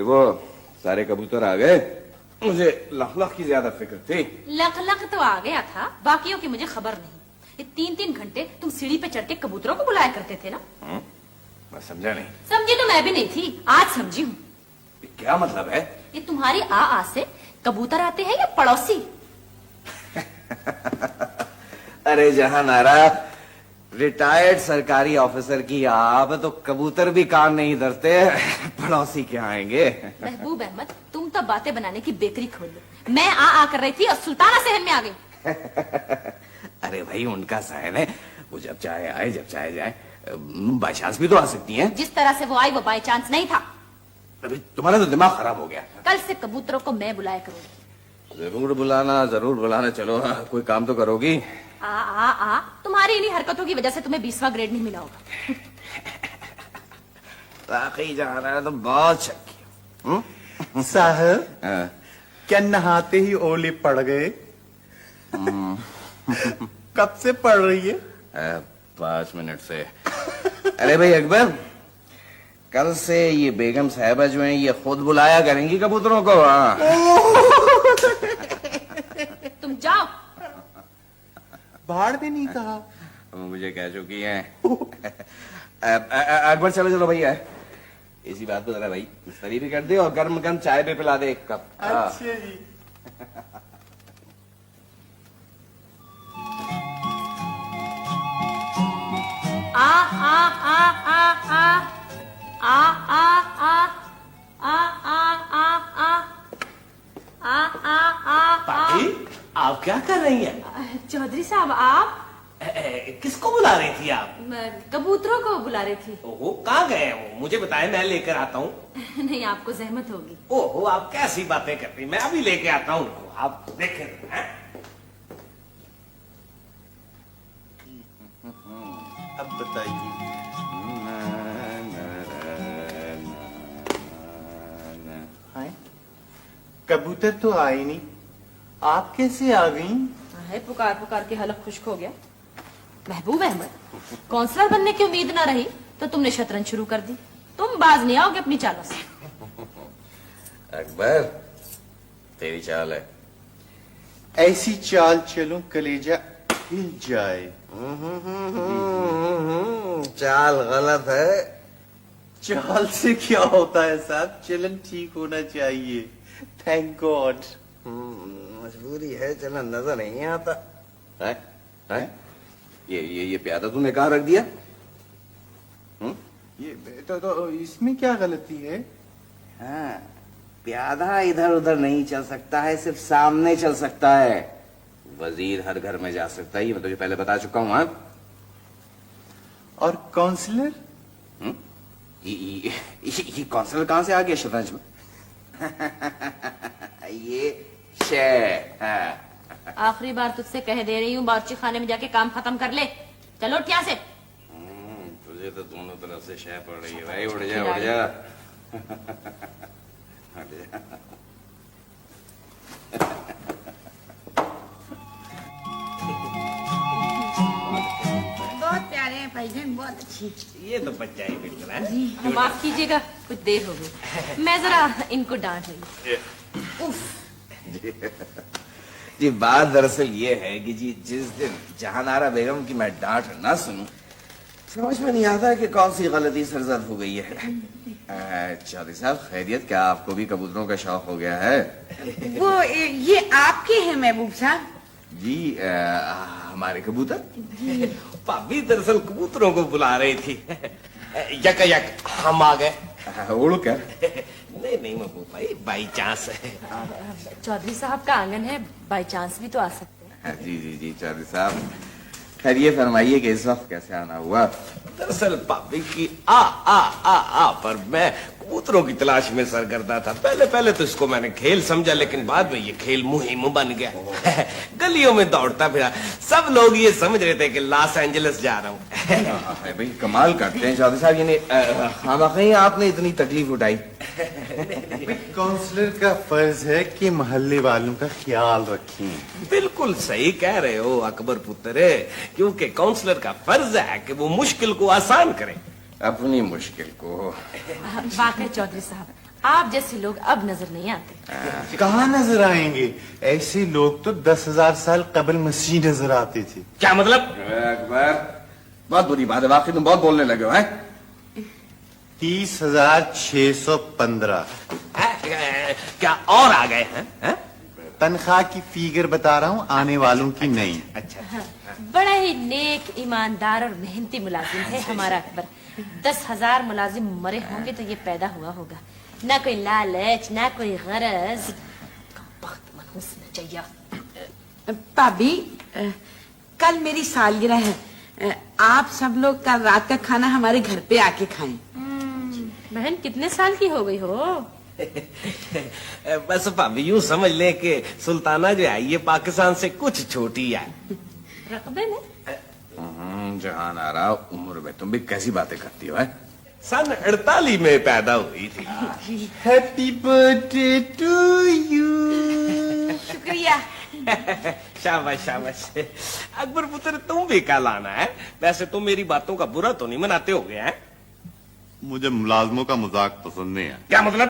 वो सारे कबूतर आ गए। मुझे लख की ज्यादा फिक्र थी। लख तो आ गया था, बाकियों की मुझे खबर नहीं। ये 3-3 घंटे तुम सीढ़ी पे चढ़ के कबूतरों को बुलाया करते थे ना। मैं समझा नहीं। समझी तो मैं भी नहीं थी, आज समझी हूँ। क्या मतलब है? ये तुम्हारी आ से कबूतर आते हैं या पड़ोसी? अरे जहां नारा रिटायर्ड सरकारी ऑफिसर की आप तो कबूतर भी कान नहीं धरते, पड़ोसी क्या आएंगे? महबूब अहमद, तुम तो बातें बनाने की बेकरी खोल लो। मैं आ कर रही थी और सुल्ताना सहन में आ गई। अरे भाई उनका सहन है, वो जब चाहे आए जब चाहे जाए। बाई चांस भी तो आ सकती हैं। जिस तरह से वो आई वो बाई चांस नहीं था। अभी तुम्हारा तो दिमाग खराब हो गया। कल से कबूतरों को मैं बुलाया करूंगी। जरूर बुलाना। चलो कोई काम तो करोगी। आ तुम्हारी इन्हीं हरकतों की वजह से तुम्हें 20वां ग्रेड नहीं मिला होगा। ताकि जा रहा है तो बहुत शक्की। साहब क्या नहाते ही ओले पड़ गए? कब से पड़ रही है? 5 मिनट से। अरे भाई अकबर, कल से ये बेगम साहिबा जो हैं ये खुद बुलाया करेंगी कबूतरों को। तुम जाओ। भाड़ में नहीं कहा। मुझे कह चुकी हैं। अकबर चलो भैया, इसी बात पे जरा भाई इस्त्री भी कर दे और गर्म गर्म चाय भी पिला दे 1 कप। अच्छा जी। आ आ आ आ आ आ आ आ आ आ आ आ आ आ पाटी, आप क्या कर रही हैं? चौधरी साहब, आप किसको बुला रही थी आप? कबूतरों को बुला रही थी। ओहो, कहाँ गए वो? मुझे बताएं, मैं लेकर आता हूँ। नहीं, आपको जहमत होगी। ओहो, आप कैसी बातें कर रही, मैं अभी लेके आता हूँ, आप देखें। हैं? अब बताइए। कबूतर तो आए नहीं, आप कैसे आ गई? है पुकार पुकार के हलक खुश्क हो गया। महबूब अहमद, काउंसलर बनने की उम्मीद ना रही तो तुमने शतरंज शुरू कर दी। तुम बाज नहीं आओगे अपनी चालों से। अकबर, तेरी चाल है। ऐसी चाल चलो कलेजा हिल जाए। चाल गलत है। चाल से क्या होता है साहब, चलन ठीक होना चाहिए। Thank God. मजबूरी है, चलन नजर नहीं आता है? है? ये प्यादा तूने कहाँ रख दिया? ये तो इसमें क्या गलती है? हाँ, प्यादा इधर उधर नहीं चल सकता है, सिर्फ सामने चल सकता है। वजीर हर घर में जा सकता है, ये मैं तुझे पहले बता चुका हूँ। हाँ? और काउंसलर? ये काउंसलर कहाँ से आ गया शतरंज में? ये शे। आखिरी बार तुझसे कह दे रही हूँ, बावर्ची खाने में जाके काम खत्म कर ले। चलो उठ यहाँ से। तुझे तो दोनों तरफ से शय पड़ रही है भाई। उड़ जा उड़ जा। हट जा। बहुत प्यारे हैं भाईजान, बहुत अच्छी। ये तो बच जाए बिल्कुल। है? माफ कीजिएगा, कुछ देर हो गई। मैं जरा इनको डांट रही। उफ। جی بات دراصل یہ ہے کہ جی جس دن جہان آرا بیگم کی میں ڈانٹ نہ سنوں سمجھ میں نہیں آتا کہ کون سی غلطی سرزد ہو گئی ہے. چودھری صاحب خیریت, کیا آپ کو بھی کبوتروں کا شوق ہو گیا ہے؟ وہ یہ آپ کے ہیں محبوب صاحب؟ جی ہمارے کبوتر بھابھی دراصل کبوتروں کو بلا رہی تھی. یک یک ہم آ گئے. اڑ کر نہیں نہیں محبوب بھائی بائی چانس ہے. चौधरी साहब का आंगन है बाई चांस भी तो आ सकते हैं. جی جی جی چودھری صاحب خیر یہ فرمائیے کہ اس وقت کیسے آنا ہوا؟ دراصل بھابھی کی آ پر میں کبوتروں کی تلاش میں سرگردہ تھا. پہلے تو اس کو میں نے کھیل سمجھا, لیکن بعد میں یہ کھیل مہم بن گیا. گلیوں میں دوڑتا پھرا, سب لوگ یہ سمجھ رہے تھے کہ لاس اینجلس جا رہا ہوں. بھائی کمال کرتے ہیں چودھری صاحب, یعنی خامخواہ آپ نے اتنی تکلیف اٹھائی. کونسلر کا فرض ہے کہ محلے والوں کا خیال رکھیں. بالکل صحیح کہہ رہے ہو اکبر پتر, کیونکہ کاؤنسلر کا فرض ہے کہ وہ مشکل کو آسان کرے. اپنی مشکل کو वाकई चौधरी साहब आप जैसे लोग अब नजर नहीं आते. کہاں نظر آئیں گے؟ ایسے لوگ تو 10,000 سال قبل مسیح نظر آتے تھے. کیا مطلب؟ اکبر بہت بری بات ہے, واقعی تم بہت بولنے لگے ہو. 30,615 کیا اور آ گئے ہیں؟ تنخواہ کی فیگر بتا رہا ہوں, آنے والوں کی نہیں. اچھا बड़ा ही नेक ईमानदार और मेहनती मुलाजिम है हमारा अकबर. 10,000 मुलाजिम मरे होंगे तो ये पैदा हुआ होगा. ना कोई लालच ना कोई गरज. वक्त मनहूस नजरिया. भाभी कल मेरी सालगिरह है, आप सब लोग कल रात का खाना हमारे घर पे आके खाएं. बहन कितने साल की हो गई हो? बस भाभी यूं समझ ले कि सुल्ताना जो है ये पाकिस्तान से कुछ छोटी है. रकबे में جہان آرا عمر میں تم بھی کیسی باتیں کرتی ہو؟ सन 48 میں پیدا ہوئی تھی. Happy birthday to you. شکریہ. شاباش شاباش. اکبر پتر تم بھی کل آنا ہے. ویسے تم میری باتوں کا برا تو نہیں مناتے ہو گیا ہے؟ مجھے ملازموں کا مذاق پسند نہیں ہے. کیا مطلب؟